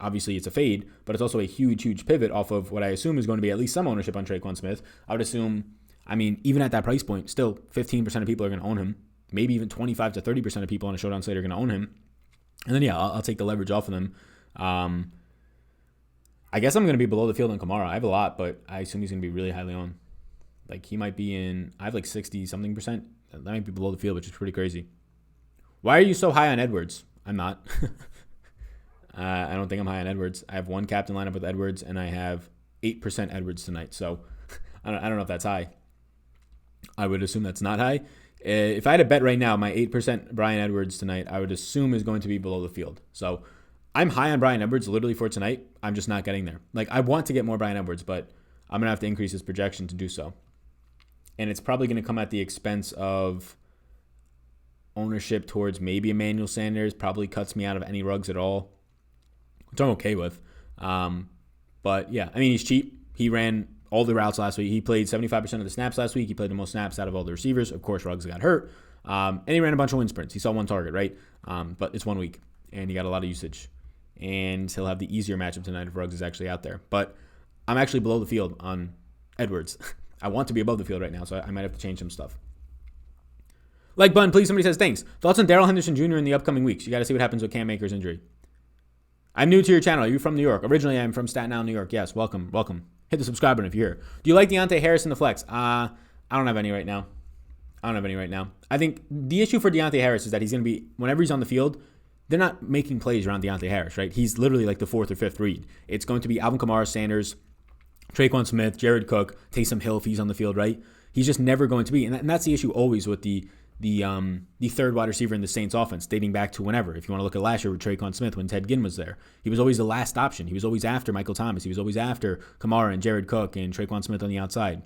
obviously it's a fade, but it's also a huge pivot off of what I assume is going to be at least some ownership on Traquan Smith. I would assume, even at that price point, still 15% of people are going to own him. Maybe even 25 to 30% of people on a Showdown slate are going to own him. And then, I'll take the leverage off of them. I guess I'm going to be below the field on Kamara. I have a lot, but I assume he's going to be really highly owned. Like he might be I have like 60-something percent. That might be below the field, which is pretty crazy. Why are you so high on Edwards? I'm not. I don't think I'm high on Edwards. I have one captain lineup with Edwards, and I have 8% Edwards tonight. So I don't know if that's high. I would assume that's not high. If I had to bet right now, my 8% Bryan Edwards tonight, I would assume is going to be below the field. So I'm high on Bryan Edwards literally for tonight. I'm just not getting there. Like I want to get more Bryan Edwards, but I'm going to have to increase his projection to do so. And it's probably going to come at the expense of ownership towards maybe Emmanuel Sanders. Probably cuts me out of any Ruggs at all, which I'm okay with. But yeah, he's cheap. He ran all the routes last week. He played 75% of the snaps last week. He played the most snaps out of all the receivers. Of course, Ruggs got hurt. And he ran a bunch of wind sprints. He saw one target, right? But it's 1 week, and he got a lot of usage. And he'll have the easier matchup tonight if Ruggs is actually out there. But I'm actually below the field on Edwards. I want to be above the field right now, so I might have to change some stuff. Like Bun, please, somebody says, thanks. Thoughts on Darrell Henderson Jr. in the upcoming weeks? You got to see what happens with Cam Akers' injury. I'm new to your channel. Are you from New York? Originally, I'm from Staten Island, New York. Yes, welcome. Hit the subscribe button if you're here. Do you like Deontay Harris in the flex? I don't have any right now. I think the issue for Deontay Harris is that he's going to be, whenever he's on the field, they're not making plays around Deontay Harris, right? He's literally like the fourth or fifth read. It's going to be Alvin Kamara, Sanders, Traquan Smith, Jared Cook, Taysom Hill if he's on the field, right? He's just never going to be. And that's the issue always with the third wide receiver in the Saints offense, dating back to whenever. If you want to look at last year with Traquan Smith when Ted Ginn was there, he was always the last option. He was always after Michael Thomas. He was always after Kamara and Jared Cook and Traquan Smith on the outside,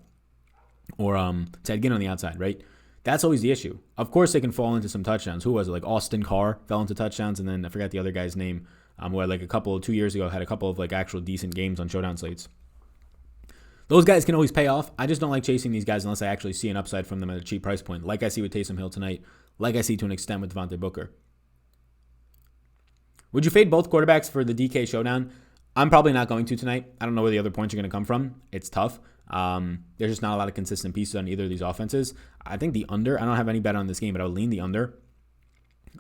or Ted Ginn on the outside, right? That's always the issue. Of course, they can fall into some touchdowns. Who was it? Like Austin Carr fell into touchdowns, and then I forgot the other guy's name, who had 2 years ago had a couple of actual decent games on Showdown slates. Those guys can always pay off. I just don't like chasing these guys unless I actually see an upside from them at a cheap price point, like I see with Taysom Hill tonight, like I see to an extent with Devontae Booker. Would you fade both quarterbacks for the DK Showdown? I'm probably not going to tonight. I don't know where the other points are going to come from. It's tough. There's just not a lot of consistent pieces on either of these offenses. I think the under, I don't have any bet on this game, but I would lean the under.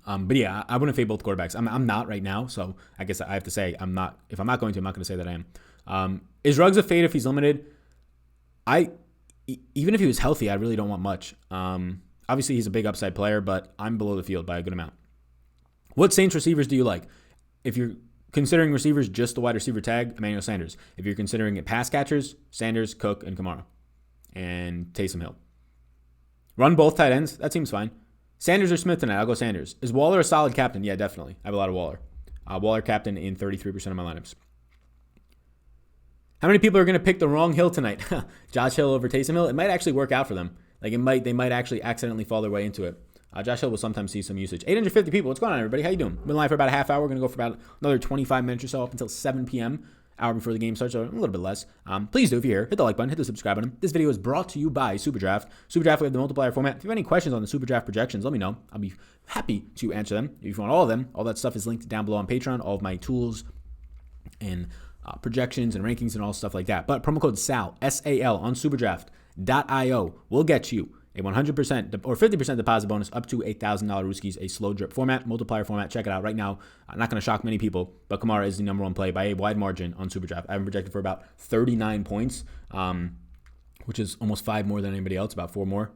But yeah, I wouldn't fade both quarterbacks. I'm not right now, so I guess I have to say I'm not. If I'm not going to, I'm not going to say that I am. Is Ruggs a fade if he's limited? Even if he was healthy, I really don't want much. Obviously, he's a big upside player, but I'm below the field by a good amount. What Saints receivers do you like? If you're considering receivers, just the wide receiver tag, Emmanuel Sanders. If you're considering it pass catchers, Sanders, Cook, and Kamara, and Taysom Hill. Run both tight ends. That seems fine. Sanders or Smith tonight? I'll go Sanders. Is Waller a solid captain? Yeah, definitely. I have a lot of Waller. Waller captain in 33% of my lineups. How many people are going to pick the wrong Hill tonight? Josh Hill over Taysom Hill? It might actually work out for them. Like they might actually accidentally fall their way into it. Josh Hill will sometimes see some usage. 850 people. What's going on, everybody? How you doing? Been live for about a half hour. We're going to go for about another 25 minutes or so up until 7 p.m. Hour before the game starts, so a little bit less. Please do, if you're here, hit the like button, hit the subscribe button. This video is brought to you by Superdraft. Superdraft, we have the multiplier format. If you have any questions on the Superdraft projections, let me know. I'll be happy to answer them. If you want all of them, all that stuff is linked down below on Patreon. All of my tools and projections and rankings and all stuff like that. But promo code SAL, S-A-L, on Superdraft.io will get you a 100% or 50% deposit bonus up to $8,000 Rooskies, a slow drip format, multiplier format. Check it out right now. Not going to shock many people, but Kamara is the number one play by a wide margin on Superdraft. I have him projected for about 39 points, which is almost 5 more than anybody else, about 4 more.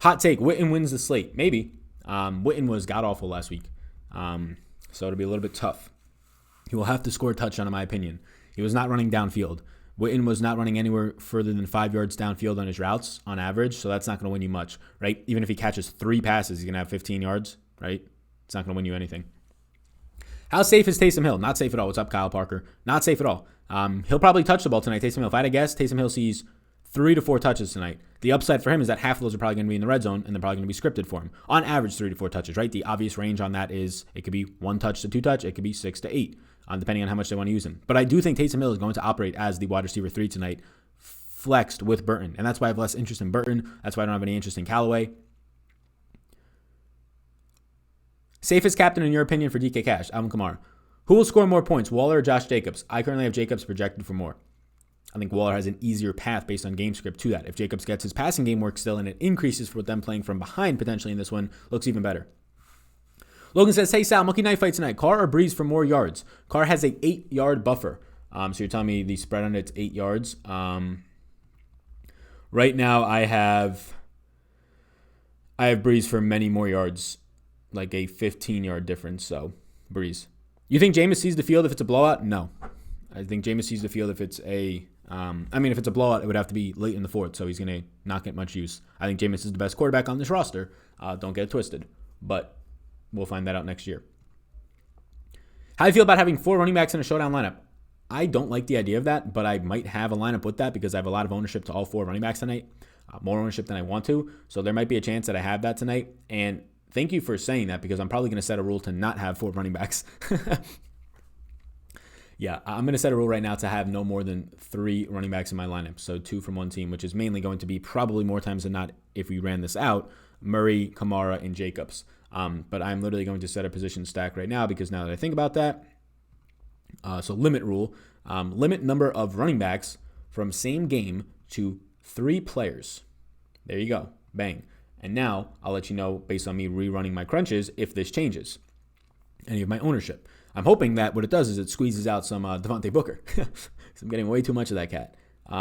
Hot take, Witten wins the slate. Maybe. Witten was god-awful last week, so it'll be a little bit tough. He will have to score a touchdown, in my opinion. He was not running downfield. Witten was not running anywhere further than 5 yards downfield on his routes on average, so that's not going to win you much, right? Even if he catches 3 passes, he's going to have 15 yards, right? It's not going to win you anything. How safe is Taysom Hill? Not safe at all. What's up, Kyle Parker? Not safe at all. He'll probably touch the ball tonight, Taysom Hill. If I had to guess, Taysom Hill sees 3 to 4 touches tonight. The upside for him is that half of those are probably going to be in the red zone, and they're probably going to be scripted for him. On average, 3 to 4 touches, right? The obvious range on that is it could be 1 touch to 2 touch. It could be 6 to 8. Depending on how much they want to use him. But I do think Taysom Hill is going to operate as the wide receiver 3 tonight, flexed with Burton. And that's why I have less interest in Burton. That's why I don't have any interest in Callaway. Safest captain, in your opinion, for DK Cash, Alvin Kamara. Who will score more points, Waller or Josh Jacobs? I currently have Jacobs projected for more. I think Waller has an easier path based on game script to that. If Jacobs gets his passing game work still and it increases for them playing from behind potentially in this one, looks even better. Logan says, hey, Sal, monkey knife fight tonight. Carr or Brees for more yards? Carr has a 8-yard buffer. So you're telling me the spread on it's 8 yards. Right now I have Brees for many more yards, like a 15-yard difference. So Brees. You think Jameis sees the field if it's a blowout? No. I think Jameis sees the field if it's if it's a blowout, it would have to be late in the fourth, so he's going to not get much use. I think Jameis is the best quarterback on this roster. Don't get it twisted. But we'll find that out next year. How do you feel about having 4 running backs in a showdown lineup? I don't like the idea of that, but I might have a lineup with that because I have a lot of ownership to all 4 running backs tonight. More ownership than I want to. So there might be a chance that I have that tonight. And thank you for saying that because I'm probably going to set a rule to not have 4 running backs. Yeah, I'm going to set a rule right now to have no more than 3 running backs in my lineup. So 2 from one team, which is mainly going to be probably more times than not if we ran this out, Murray, Kamara, and Jacobs. But I'm literally going to set a position stack right now because now that I think about that, so limit rule, limit number of running backs from same game to 3 players. There you go. Bang. And now I'll let you know based on me rerunning my crunches if this changes any of my ownership. I'm hoping that what it does is it squeezes out some Devontae Booker. I'm getting way too much of that cat.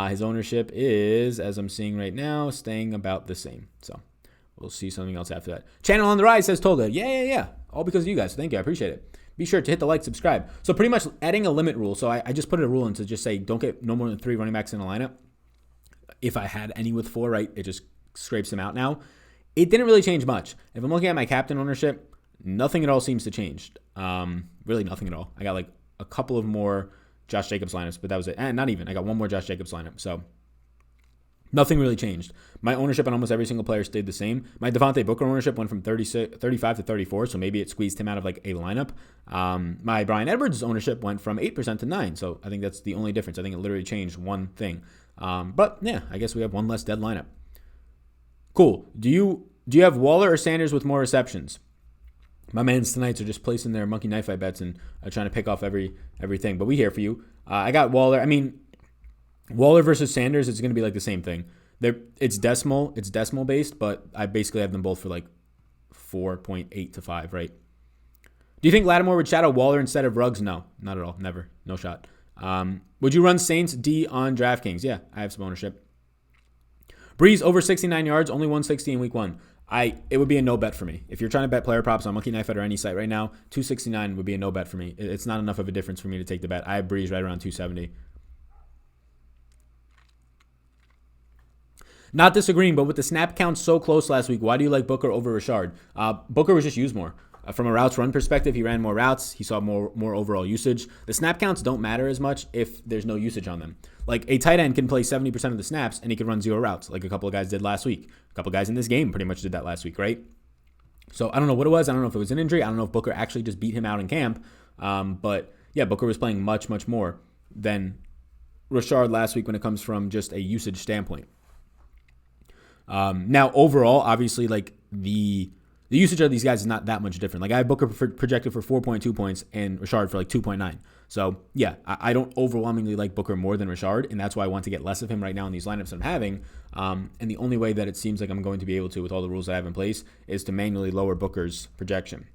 His ownership is, as I'm seeing right now, staying about the same. So we'll see something else after that. Channel on the rise, says Tolga. Yeah. All because of you guys. Thank you. I appreciate it. Be sure to hit the like, subscribe. So pretty much adding a limit rule. So I just put a rule in to just say don't get no more than 3 running backs in a lineup. If I had any with 4, right, it just scrapes them out now. It didn't really change much. If I'm looking at my captain ownership, nothing at all seems to change. Really nothing at all. I got like a couple of more Josh Jacobs lineups, but that was it. And not even. I got 1 more Josh Jacobs lineup. So nothing really changed. My ownership on almost every single player stayed the same. My Devontae Booker ownership went from 35 to 34, so maybe it squeezed him out of like a lineup. My Bryan Edwards ownership went from 8% to 9%, so I think that's the only difference. I think it literally changed one thing. But yeah, I guess we have 1 less dead lineup. Cool. Do you have Waller or Sanders with more receptions? My mans tonight are just placing their monkey knife fight bets and trying to pick off everything. But we here for you. I got Waller. I mean, Waller versus Sanders, it's going to be like the same thing. It's decimal based, but I basically have them both for like 4.8 to 5, right? Do you think Lattimore would shadow Waller instead of Ruggs? No, not at all. Never. No shot. Would you run Saints D on DraftKings? Yeah, I have some ownership. Brees over 69 yards, only 160 in week 1. It would be a no bet for me. If you're trying to bet player props on Monkey Knife Fight or any site right now, 269 would be a no bet for me. It's not enough of a difference for me to take the bet. I have Brees right around 270. Not disagreeing, but with the snap count so close last week, why do you like Booker over Rashard? Booker was just used more. From a routes run perspective, he ran more routes. He saw more overall usage. The snap counts don't matter as much if there's no usage on them. Like a tight end can play 70% of the snaps and he can run 0 routes, like a couple of guys did last week. A couple of guys in this game pretty much did that last week, right? So I don't know what it was. I don't know if it was an injury. I don't know if Booker actually just beat him out in camp. But yeah, Booker was playing much, much more than Rashard last week when it comes from just a usage standpoint. Now, overall, obviously, like the usage of these guys is not that much different. Like I have Booker projected for 4.2 points and Rashard for like 2.9. So yeah, I don't overwhelmingly like Booker more than Rashard, and that's why I want to get less of him right now in these lineups I'm having. And the only way that it seems like I'm going to be able to, with all the rules I have in place, is to manually lower Booker's projection.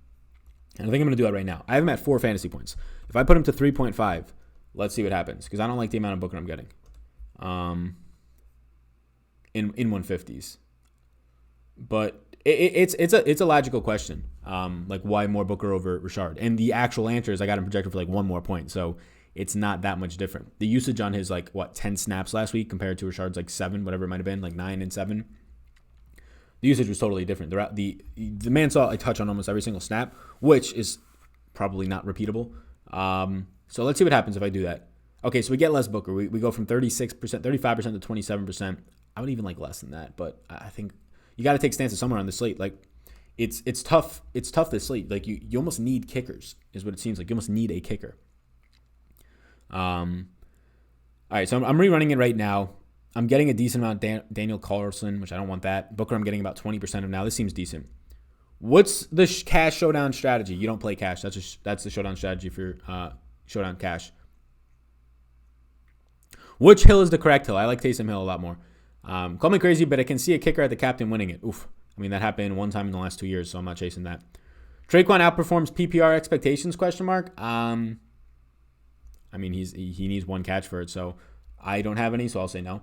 And I think I'm going to do that right now. I have him at 4 fantasy points. If I put him to 3.5, let's see what happens, because I don't like the amount of Booker I'm getting in 150s. But it's a logical question, like why more Booker over Rashard? And the actual answer is I got him projected for like 1 more point, so it's not that much different. The usage on his 10 snaps last week compared to Rashard's 7, whatever it might have been, 9 and 7. The usage was totally different. The man saw a touch on almost every single snap, which is probably not repeatable. So let's see what happens if I do that. Okay, so we get less Booker. We go from 36%, 35% to 27%. I would even like less than that, but I think you got to take stances somewhere on the slate. Like it's tough. It's tough this slate. Like you almost need kickers, is what it seems like. You almost need a kicker. All right, so I'm rerunning it right now. I'm getting a decent amount of Daniel Carlson, which I don't want that. Booker, I'm getting about 20% of now. This seems decent. What's the cash showdown strategy? You don't play cash. That's the showdown strategy for showdown cash. Which hill is the correct hill? I like Taysom Hill a lot more. Call me crazy, but I can see a kicker at the captain winning it. Oof. I mean, that happened one time in the last 2 years, so I'm not chasing that. Traquan outperforms PPR expectations, question mark. I mean, he needs 1 catch for it, so I don't have any, so I'll say no.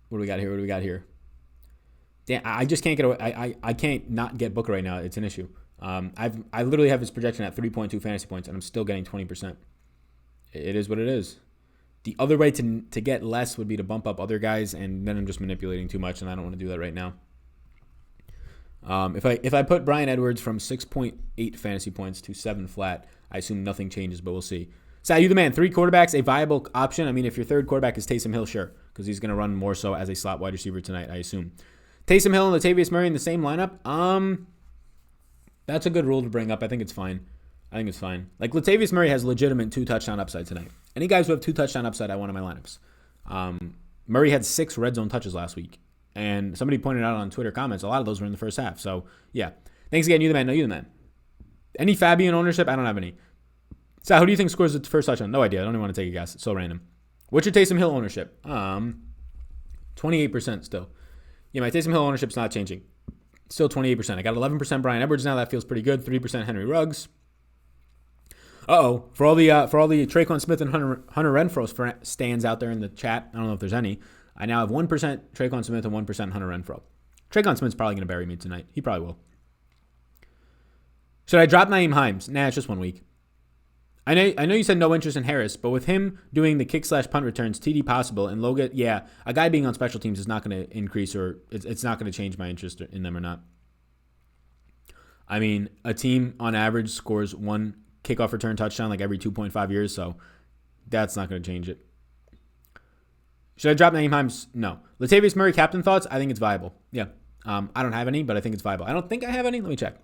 What do we got here? Damn, I just can't get away. I can't not get Booker right now. It's an issue. I literally have his projection at 3.2 fantasy points, and I'm still getting 20%. It is what it is. The other way to get less would be to bump up other guys, and then I'm just manipulating too much, and I don't want to do that right now. If I put Bryan Edwards from 6.8 fantasy points to 7 flat, I assume nothing changes, but we'll see. Sal, you the man. 3 quarterbacks, a viable option. I mean, if your third quarterback is Taysom Hill, sure, because he's going to run more so as a slot wide receiver tonight, I assume. Taysom Hill and Latavius Murray in the same lineup. That's a good rule to bring up. I think it's fine. Like, Latavius Murray has legitimate 2 touchdown upside tonight. Any guys who have 2 touchdown upside, I want in my lineups. Murray had 6 red zone touches last week. And somebody pointed out on Twitter comments, a lot of those were in the first half. So, yeah. Thanks again, you the man. No, you the man. Any Fabian ownership? I don't have any. So, who do you think scores the first touchdown? No idea. I don't even want to take a guess. It's so random. What's your Taysom Hill ownership? 28% still. Yeah, my Taysom Hill ownership's not changing. Still 28%. I got 11% Bryan Edwards now. That feels pretty good. 3% Henry Ruggs. For all the Traquan Smith and Hunter Renfrow stands out there in the chat, I don't know if there's any. I now have 1% Traquan Smith and 1% Hunter Renfrow. Traquan Smith's probably going to bury me tonight. He probably will. Should I drop Nyheim Hines? Nah, it's just 1 week. I know you said no interest in Harris, but with him doing the kick/punt returns, TD possible, and Logan, yeah, a guy being on special teams is not going to increase, or it's not going to change my interest in them or not. I mean, a team on average scores 1 kickoff return touchdown like every 2.5 years, so that's not going to change it. Should I drop Nyheim Hines? No. Latavius Murray, captain thoughts? I think it's viable. Yeah. I don't have any, but I think it's viable. I don't think I have any. Let me check.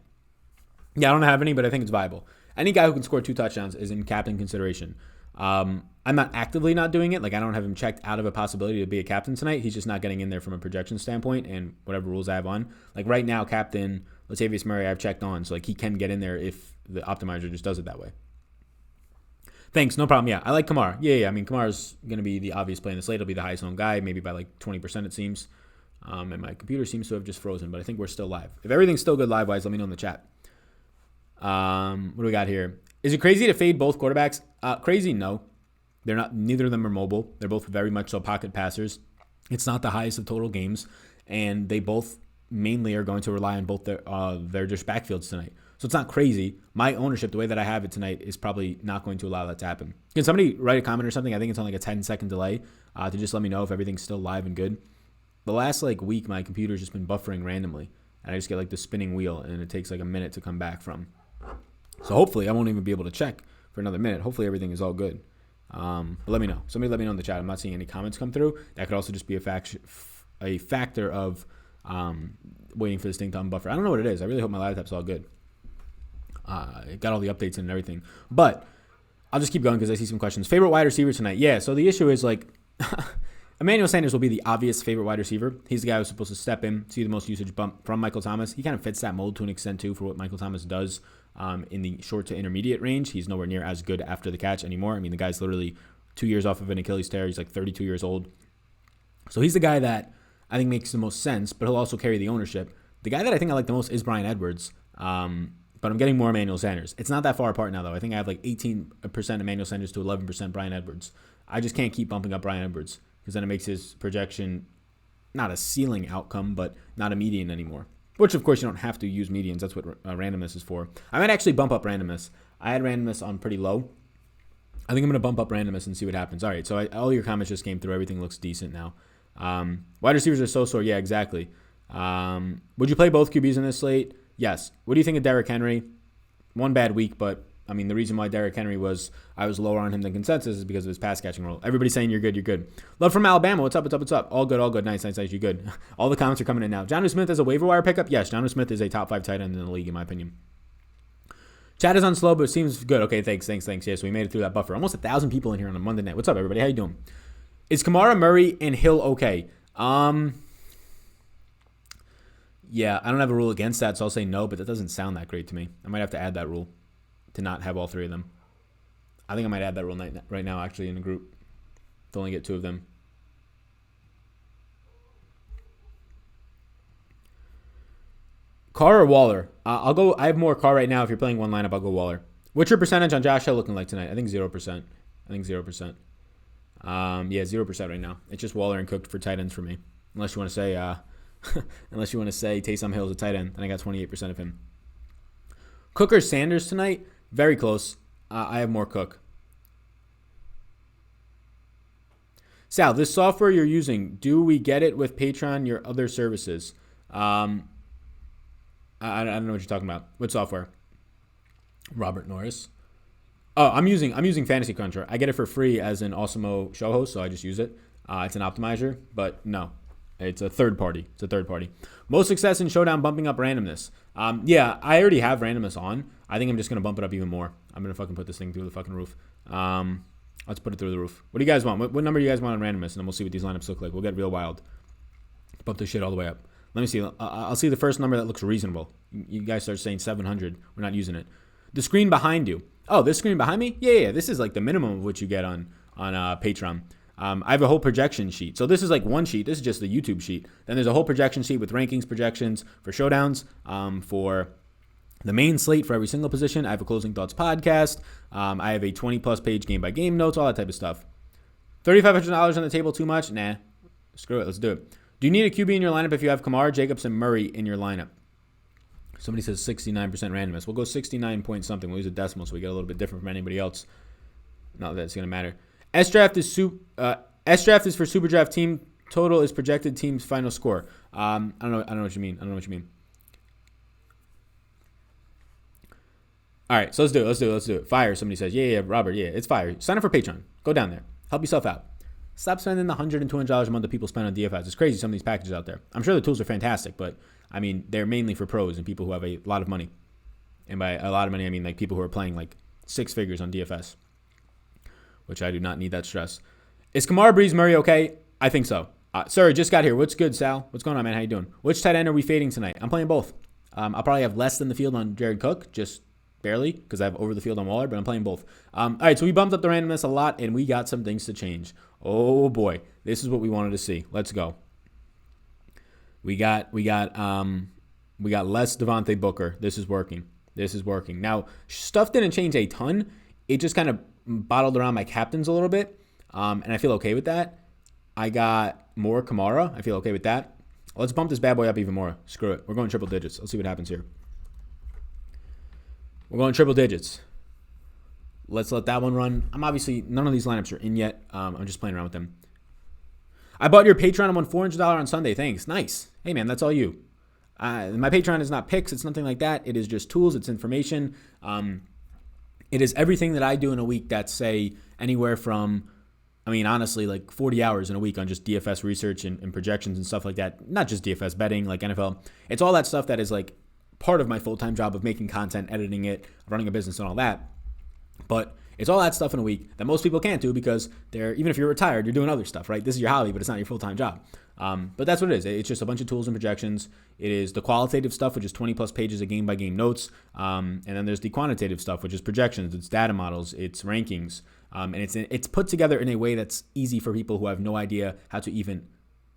Yeah, I don't have any, but I think it's viable. Any guy who can score 2 touchdowns is in captain consideration. I'm not actively not doing it. Like, I don't have him checked out of a possibility to be a captain tonight. He's just not getting in there from a projection standpoint and whatever rules I have on. Like, right now, captain Latavius Murray, I've checked on. So, like, he can get in there if the optimizer just does it that way. Thanks. No problem. Yeah, I like Kamara. Yeah. I mean, Kamara's going to be the obvious play in the slate. He'll be the highest owned guy, maybe by like 20%, it seems. And my computer seems to have just frozen, but I think we're still live. If everything's still good live-wise, let me know in the chat. What do we got here? Is it crazy to fade both quarterbacks? Crazy, no. They're not. Neither of them are mobile. They're both very much so pocket passers. It's not the highest of total games, and they both mainly are going to rely on both their just backfields tonight. So it's not crazy. My ownership, the way that I have it tonight, is probably not going to allow that to happen. Can somebody write a comment or something? I think it's on like a 10-second delay to just let me know if everything's still live and good. The last like week, my computer's just been buffering randomly, and I just get like the spinning wheel, and it takes like a minute to come back from. So hopefully I won't even be able to check for another minute. Hopefully everything is all good. But let me know. Somebody let me know in the chat. I'm not seeing any comments come through. That could also just be a factor of waiting for this thing to unbuffer. I don't know what it is. I really hope my laptop's all good. It got all the updates and everything. But I'll just keep going because I see some questions. Favorite wide receiver tonight? Yeah, so the issue is like Emmanuel Sanders will be the obvious favorite wide receiver. He's the guy who's supposed to step in, see the most usage bump from Michael Thomas. He kind of fits that mold to an extent too for what Michael Thomas does in the short to intermediate range. He's nowhere near as good after the catch anymore. I mean, the guy's literally 2 years off of an Achilles tear. He's like 32 years old. So he's the guy that I think makes the most sense, but he'll also carry the ownership. The guy that I think I like the most is Bryan Edwards, but I'm getting more Emmanuel Sanders. It's not that far apart now, though. I think I have like 18% Emmanuel Sanders to 11% Bryan Edwards. I just can't keep bumping up Bryan Edwards because then it makes his projection not a ceiling outcome, but not a median anymore. Which, of course, you don't have to use medians. That's what randomness is for. I might actually bump up randomness. I had randomness on pretty low. I think I'm going to bump up randomness and see what happens. All right, so all your comments just came through. Everything looks decent now. Wide receivers are so sore. Yeah, exactly. Would you play both QBs in this slate? Yes. What do you think of Derrick Henry? One bad week, but I mean, the reason why Derrick Henry I was lower on him than consensus is because of his pass catching role. Everybody's saying you're good, you're good. Love from Alabama. What's up, what's up, what's up? All good, all good. Nice, nice, nice. You good. All the comments are coming in now. Jonnu Smith as a waiver wire pickup? Yes, Jonnu Smith is a top 5 tight end in the league, in my opinion. Chat is on slow, but it seems good. Okay, thanks. Yeah, so we made it through that buffer. Almost 1,000 people in here on a Monday night. What's up, everybody? How you doing? Is Kamara, Murray, and Hill okay? Yeah, I don't have a rule against that, so I'll say no, but that doesn't sound that great to me. I might have to add that rule to not have all 3 of them. I think I might add that rule right now, actually, in the group. To only get 2 of them. Carr or Waller? I'll go. I have more Carr right now. If you're playing one lineup, I'll go Waller. What's your percentage on Josh Hill looking like tonight? I think 0%. Yeah, 0% right now. It's just Waller and Cook for tight ends for me. Unless you want to say, Taysom Hill's a tight end, then I got 28% of him. Cook or Sanders tonight? Very close. I have more Cook. Sal, this software you're using, do we get it with Patreon, your other services? I don't know what you're talking about. What software? Robert Norris. Oh, I'm using Fantasy Cruncher. I get it for free as an Awesemo show host, so I just use it. It's an optimizer, but no. It's a third party. Most success in Showdown bumping up randomness. Yeah, I already have randomness on. I think I'm just going to bump it up even more. I'm going to fucking put this thing through the fucking roof. Let's put it through the roof. What do you guys want? What number do you guys want on randomness? And then we'll see what these lineups look like. We'll get real wild. Bump this shit all the way up. Let me see. I'll see the first number that looks reasonable. You guys start saying 700. We're not using it. The screen behind you. Oh, this screen behind me? Yeah. This is like the minimum of what you get on Patreon. I have a whole projection sheet. So this is like one sheet. This is just the YouTube sheet. Then there's a whole projection sheet with rankings, projections for showdowns, for the main slate for every single position. I have a Closing Thoughts podcast. I have a 20-plus page game-by-game notes, all that type of stuff. $3,500 on the table, too much? Nah. Screw it. Let's do it. Do you need a QB in your lineup if you have Kamara, Jacobs, and Murray in your lineup? Somebody says 69% randomness. We'll go 69 point something. We'll use a decimal so we get a little bit different from anybody else. Not that it's going to matter. S-Draft is for SuperDraft team. Total is projected team's final score. I don't know what you mean. All right, so let's do it. Fire, somebody says. Yeah, Robert, yeah, it's fire. Sign up for Patreon. Go down there. Help yourself out. Stop spending the $100 and $200 a month that people spend on DFS. It's crazy, some of these packages out there. I'm sure the tools are fantastic, but, I mean, they're mainly for pros and people who have a lot of money. And by a lot of money, I mean, like, people who are playing, like, 6 figures on DFS, which I do not need that stress. Is Kamara, Brees, Murray okay? I think so. Sir, just got here. What's good, Sal? What's going on, man? How you doing? Which tight end are we fading tonight? I'm playing both. I'll probably have less than the field on Jared Cook, just barely, because I have over the field on Waller, but I'm playing both. All right, so we bumped up the randomness a lot, and we got some things to change. Oh, boy. This is what we wanted to see. Let's go. We got less Devontae Booker. This is working. Now, stuff didn't change a ton. It just kind of bottled around my captains a little bit, and I feel okay with that. I got more Kamara. I feel okay with that. Let's bump this bad boy up even more. Screw it. We're going triple digits. Let's see what happens here. We're going triple digits. Let's let that one run. I'm obviously, none of these lineups are in yet. I'm just playing around with them. I bought your Patreon and won $400 on Sunday. Thanks. Nice. Hey, man, that's all you. My Patreon is not picks. It's nothing like that. It is just tools. It's information. It is everything that I do in a week that's, say, anywhere from, honestly, like 40 hours in a week on just DFS research and projections and stuff like that. Not just DFS betting, like NFL. It's all that stuff that is like part of my full-time job of making content, editing it, running a business and all that. But it's all that stuff in a week that most people can't do because even if you're retired, you're doing other stuff, right? This is your hobby, but it's not your full-time job. But that's what it is. It's just a bunch of tools and projections. It is the qualitative stuff, which is 20 plus pages of game-by-game notes. And then there's the quantitative stuff, which is projections. It's data models. It's rankings. And it's put together in a way that's easy for people who have no idea how to even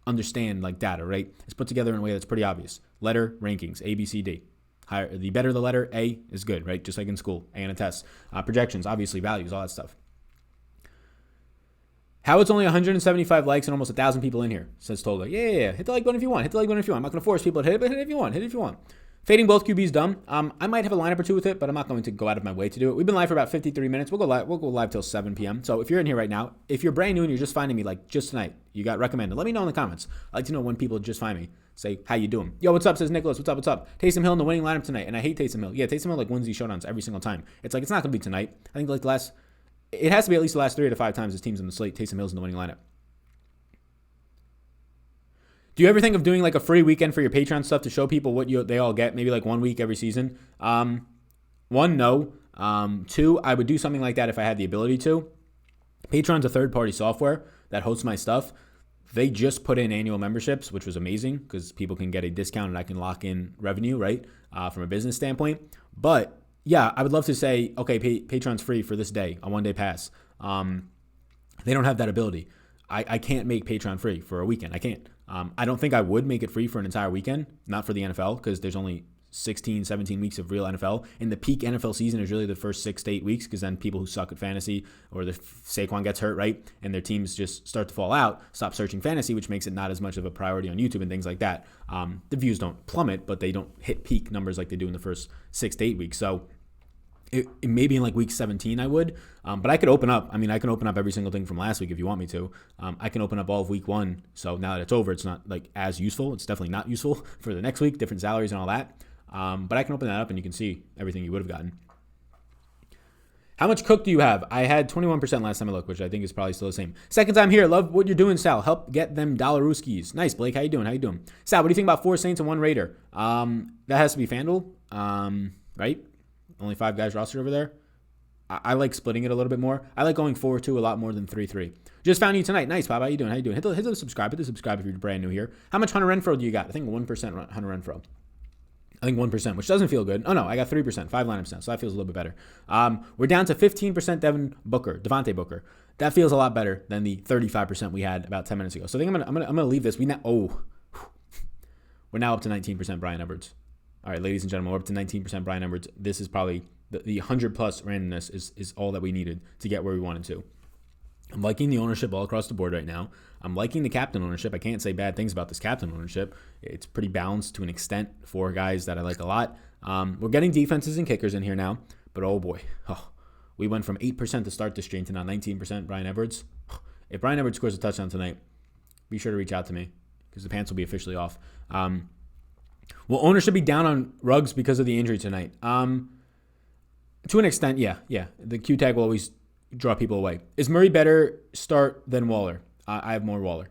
understand like data, right? It's put together in a way that's pretty obvious. Letter, rankings, A, B, C, D. The better the letter, A is good, right? Just like in school, A on a test. Projections, obviously, values, all that stuff. How it's only 175 likes and almost 1,000 people in here, says Tola. Yeah. Hit the like button if you want. Hit the like button if you want. I'm not going to force people to hit it, but hit it if you want. Hit it if you want. Fading both QBs dumb. I might have a lineup or two with it, but I'm not going to go out of my way to do it. We've been live for about 53 minutes. We'll go live till 7 p.m. So if you're in here right now, if you're brand new and you're just finding me like just tonight, you got recommended, let me know in the comments. I like to know when people just find me. Say, how you doing? Yo, what's up, says Nicholas. What's up? Taysom Hill in the winning lineup tonight. And I hate Taysom Hill. Yeah, Taysom Hill like wins these showdowns every single time. It's like, it's not going to be tonight. I think like it has to be at least the last 3 to 5 times his team's in the slate. Taysom Hill's in the winning lineup. Do you ever think of doing like a free weekend for your Patreon stuff to show people what they all get? Maybe like 1 week every season. 1, no. 2, I would do something like that if I had the ability to. Patreon's a third-party software that hosts my stuff. They just put in annual memberships, which was amazing because people can get a discount and I can lock in revenue, right, from a business standpoint. But, yeah, I would love to say, okay, Patreon's free for this day, a 1-day pass. They don't have that ability. I can't make Patreon free for a weekend. I can't. I don't think I would make it free for an entire weekend, not for the NFL, because there's only 16, 17 weeks of real NFL. And the peak NFL season is really the first 6 to 8 weeks, because then people who suck at fantasy or the Saquon gets hurt, right, and their teams just start to fall out, stop searching fantasy, which makes it not as much of a priority on YouTube and things like that. The views don't plummet, but they don't hit peak numbers like they do in the first 6 to 8 weeks. So it maybe in like week 17 I would, but I could open up. I can open up every single thing from last week if you want me to. I can open up all of week 1. So now that it's over, it's not like as useful. It's definitely not useful for the next week, different salaries and all that. But I can open that up and you can see everything you would have gotten. How much cook do you have? I had 21% last time I looked, which I think is probably still the same. Second time here. Love what you're doing, Sal. Help get them Dollaruskis. Nice, Blake. How you doing? Sal, what do you think about 4 Saints and 1 Raider? That has to be FanDuel, right? Only 5 guys rostered over there. I like splitting it a little bit more. I like going 4-2 a lot more than 3-3. Just found you tonight. Nice, Bob. How you doing? Hit the subscribe. Hit the subscribe if you're brand new here. How much Hunter Renfrow do you got? I think 1% Hunter Renfrow. I think 1%, which doesn't feel good. Oh, no, I got 3%, 5 lineups now, so that feels a little bit better. We're down to 15% Devontae Booker. That feels a lot better than the 35% we had about 10 minutes ago. So I think I'm gonna leave this. We're now up to 19% Bryan Edwards. All right, ladies and gentlemen, we're up to 19% Bryan Edwards. This is probably the 100-plus randomness is all that we needed to get where we wanted to. I'm liking the ownership all across the board right now. I'm liking the captain ownership. I can't say bad things about this captain ownership. It's pretty balanced to an extent for guys that I like a lot. We're getting defenses and kickers in here now, but oh boy. We went from 8% to start this stream to now 19% Bryan Edwards. If Bryan Edwards scores a touchdown tonight, be sure to reach out to me because the pants will be officially off. Will owner should be down on Ruggs because of the injury tonight? To an extent, yeah. The Q tag will always draw people away. Is Murray better start than Waller? I have more Waller.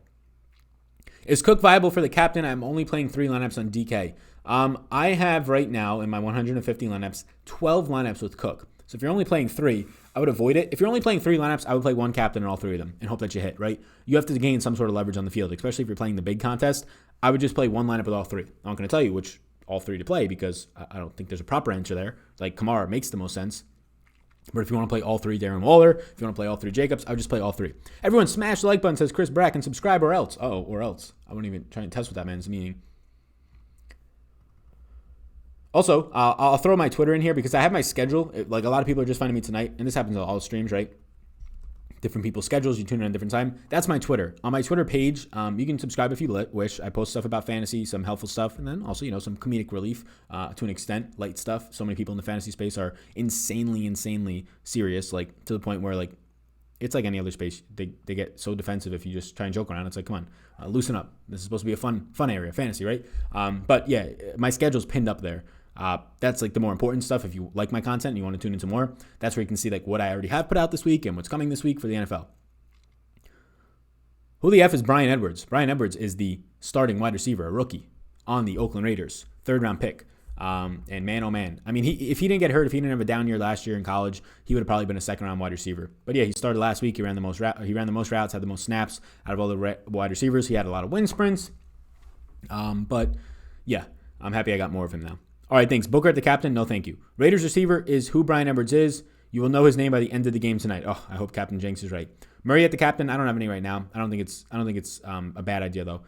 Is Cook viable for the captain? I'm only playing 3 lineups on DK. I have right now in my 150 lineups, 12 lineups with Cook. So if you're only playing 3, I would avoid it. If you're only playing 3 lineups, I would play 1 captain in all 3 of them and hope that you hit, right? You have to gain some sort of leverage on the field, especially if you're playing the big contest. I would just play 1 lineup with all 3. I'm not going to tell you which all 3 to play because I don't think there's a proper answer there. Like Kamara makes the most sense. But if you want to play all 3 Darren Waller, if you want to play all 3 Jacobs, I would just play all 3. Everyone smash the like button, says Chris Brack, and subscribe or else. Or else. I wouldn't even try and test what that man's meaning. Also, I'll throw my Twitter in here because I have my schedule. Like a lot of people are just finding me tonight, and this happens on all streams, right? different people's schedules. You tune in at a different time. That's my Twitter. On my Twitter page, you can subscribe if you wish. I post stuff about fantasy, some helpful stuff, and then also, some comedic relief to an extent, light stuff. So many people in the fantasy space are insanely serious, like to the point where like it's like any other space. They get so defensive if you just try and joke around. It's like, come on, loosen up. This is supposed to be a fun area, fantasy, right? But yeah, my schedule's pinned up there. That's like the more important stuff. If you like my content and you want to tune into more, that's where you can see like what I already have put out this week and what's coming this week for the NFL. Who the F is Bryan Edwards? Bryan Edwards is the starting wide receiver, a rookie on the Oakland Raiders, 3rd round pick. And man, oh man. I mean, if he didn't get hurt, if he didn't have a down year last year in college, he would have probably been a 2nd round wide receiver. But yeah, he started last week. He ran the most routes, had the most snaps out of all the wide receivers. He had a lot of wind sprints. But yeah, I'm happy I got more of him now. All right, thanks. Booker at the captain? No, thank you. Raiders receiver is who Bryan Edwards is. You will know his name by the end of the game tonight. Oh, I hope Captain Jenks is right. Murray at the captain? I don't have any right now. I don't think it's a bad idea though.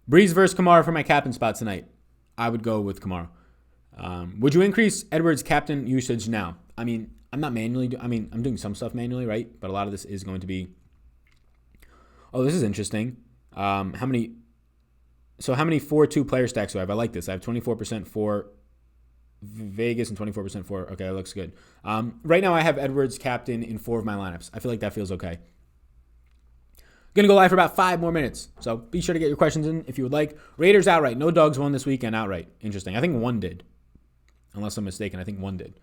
Brees versus Kamara for my captain spot tonight. I would go with Kamara. Would you increase Edwards' captain usage now? I mean, I'm not manually. I'm doing some stuff manually, right? But a lot of this is going to be. Oh, this is interesting. How many 4-2 player stacks do I have? I like this. I have 24% for Vegas and 24% for. Okay, that looks good. Right now, I have Edwards captain in 4 of my lineups. I feel like that feels okay. Gonna go live for about 5 more minutes, so be sure to get your questions in if you would like. Raiders outright. No dogs won this weekend outright. Interesting. I think one did, unless I'm mistaken. I think one did.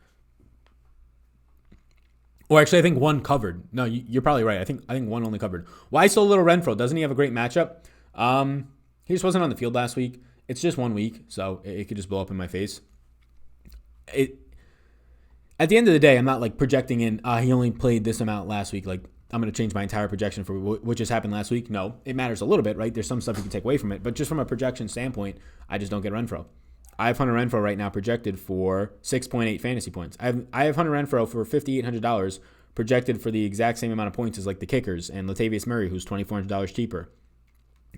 Or actually, I think one covered. No, you're probably right. I think one only covered. Why so little Renfro? Doesn't he have a great matchup? He just wasn't on the field last week. It's just 1 week, so it could just blow up in my face. At the end of the day, I'm not like projecting in. He only played this amount last week. Like I'm going to change my entire projection for what just happened last week. No, it matters a little bit, right? There's some stuff you can take away from it, but just from a projection standpoint, I just don't get Renfro. I have Hunter Renfro right now projected for 6.8 fantasy points. I have Hunter Renfro for $5,800 projected for the exact same amount of points as like the kickers and Latavius Murray, who's $2,400 cheaper,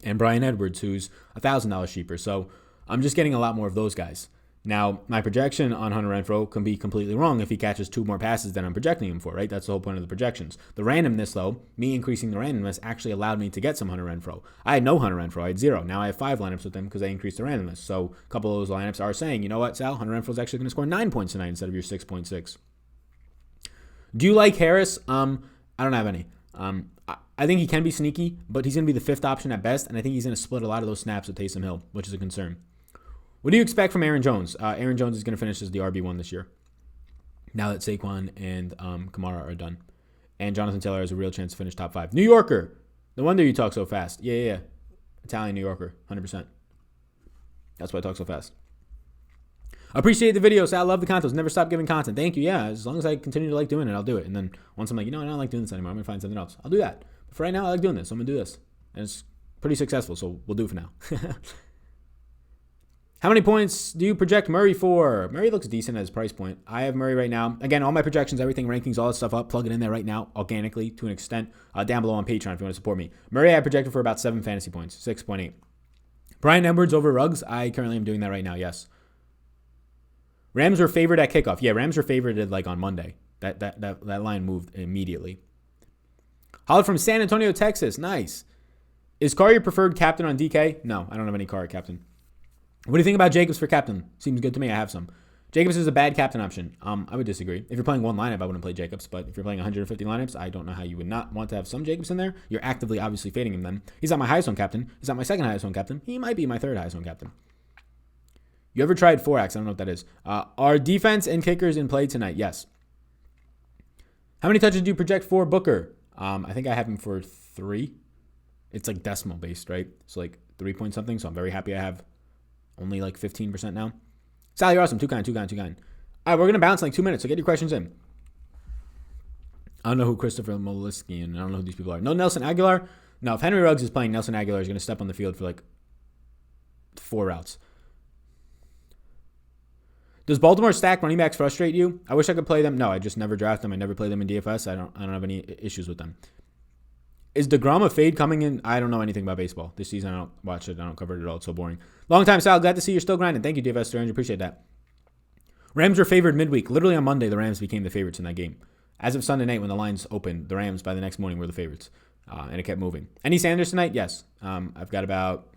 and Bryan Edwards, who's $1,000 cheaper. So I'm just getting a lot more of those guys. Now, my projection on Hunter Renfro can be completely wrong if he catches 2 more passes than I'm projecting him for, right? That's the whole point of the projections. The randomness, though, me increasing the randomness actually allowed me to get some Hunter Renfro. I had no Hunter Renfro. I had 0. Now I have 5 lineups with him because I increased the randomness. So a couple of those lineups are saying, you know what, Sal? Hunter Renfro is actually going to score 9 points tonight instead of your 6.6. Do you like Harris? I don't have any. I think he can be sneaky, but he's going to be the 5th option at best, and I think he's going to split a lot of those snaps with Taysom Hill, which is a concern. What do you expect from Aaron Jones? Aaron Jones is going to finish as the RB1 this year, now that Saquon and Kamara are done. And Jonathan Taylor has a real chance to finish top 5. New Yorker. No wonder you talk so fast. Yeah. Italian New Yorker, 100%. That's why I talk so fast. Appreciate the videos. I love the content. Never stop giving content. Thank you. Yeah, as long as I continue to like doing it, I'll do it. And then once I'm like, I don't like doing this anymore, I'm going to find something else. I'll do that. But for right now, I like doing this, so I'm going to do this. And it's pretty successful, so we'll do it for now. How many points do you project Murray for? Murray looks decent at his price point. I have Murray right now. Again, all my projections, everything, rankings, all that stuff up. Plug it in there right now, organically, to an extent. Down below on Patreon if you want to support me. Murray I projected for about 7 fantasy points, 6.8. Bryan Edwards over Ruggs. I currently am doing that right now, yes. Rams were favored at kickoff. Yeah, Rams were favored like on Monday. That line moved immediately. Hollowed from San Antonio, Texas. Nice. Is Carr your preferred captain on DK? No, I don't have any Carr at captain. What do you think about Jacobs for captain? Seems good to me. I have some. Jacobs is a bad captain option. I would disagree. If you're playing one lineup, I wouldn't play Jacobs. But if you're playing 150 lineups, I don't know how you would not want to have some Jacobs in there. You're actively, obviously, fading him then. He's not my highest owned captain. He's not my second highest owned captain. He might be my third highest owned captain. You ever tried Forex? I don't know what that is. Are defense and kickers in play tonight? Yes. How many touches do you project for Booker? I think I have him for 3. It's like decimal based, right? So like 3 point something. So I'm very happy I have only like 15% now. Sally, you're awesome. Too kind. All right, we're going to bounce in like 2 minutes, so get your questions in. I don't know who Christopher Moliski and I don't know who these people are. No Nelson Aguilar? No, if Henry Ruggs is playing, Nelson Aguilar is going to step on the field for like 4 routes. Does Baltimore stack running backs frustrate you? I wish I could play them. No, I just never draft them. I never play them in DFS. I don't have any issues with them. Is DeGrom a fade coming in? I don't know anything about baseball. This season, I don't watch it. I don't cover it at all. It's so boring. Long time, Sal. Glad to see you're still grinding. Thank you, Dfs Win. Appreciate that. Rams were favored midweek. Literally on Monday, the Rams became the favorites in that game. As of Sunday night when the lines opened, the Rams by the next morning were the favorites. And it kept moving. Any Sanders tonight? Yes. I've got about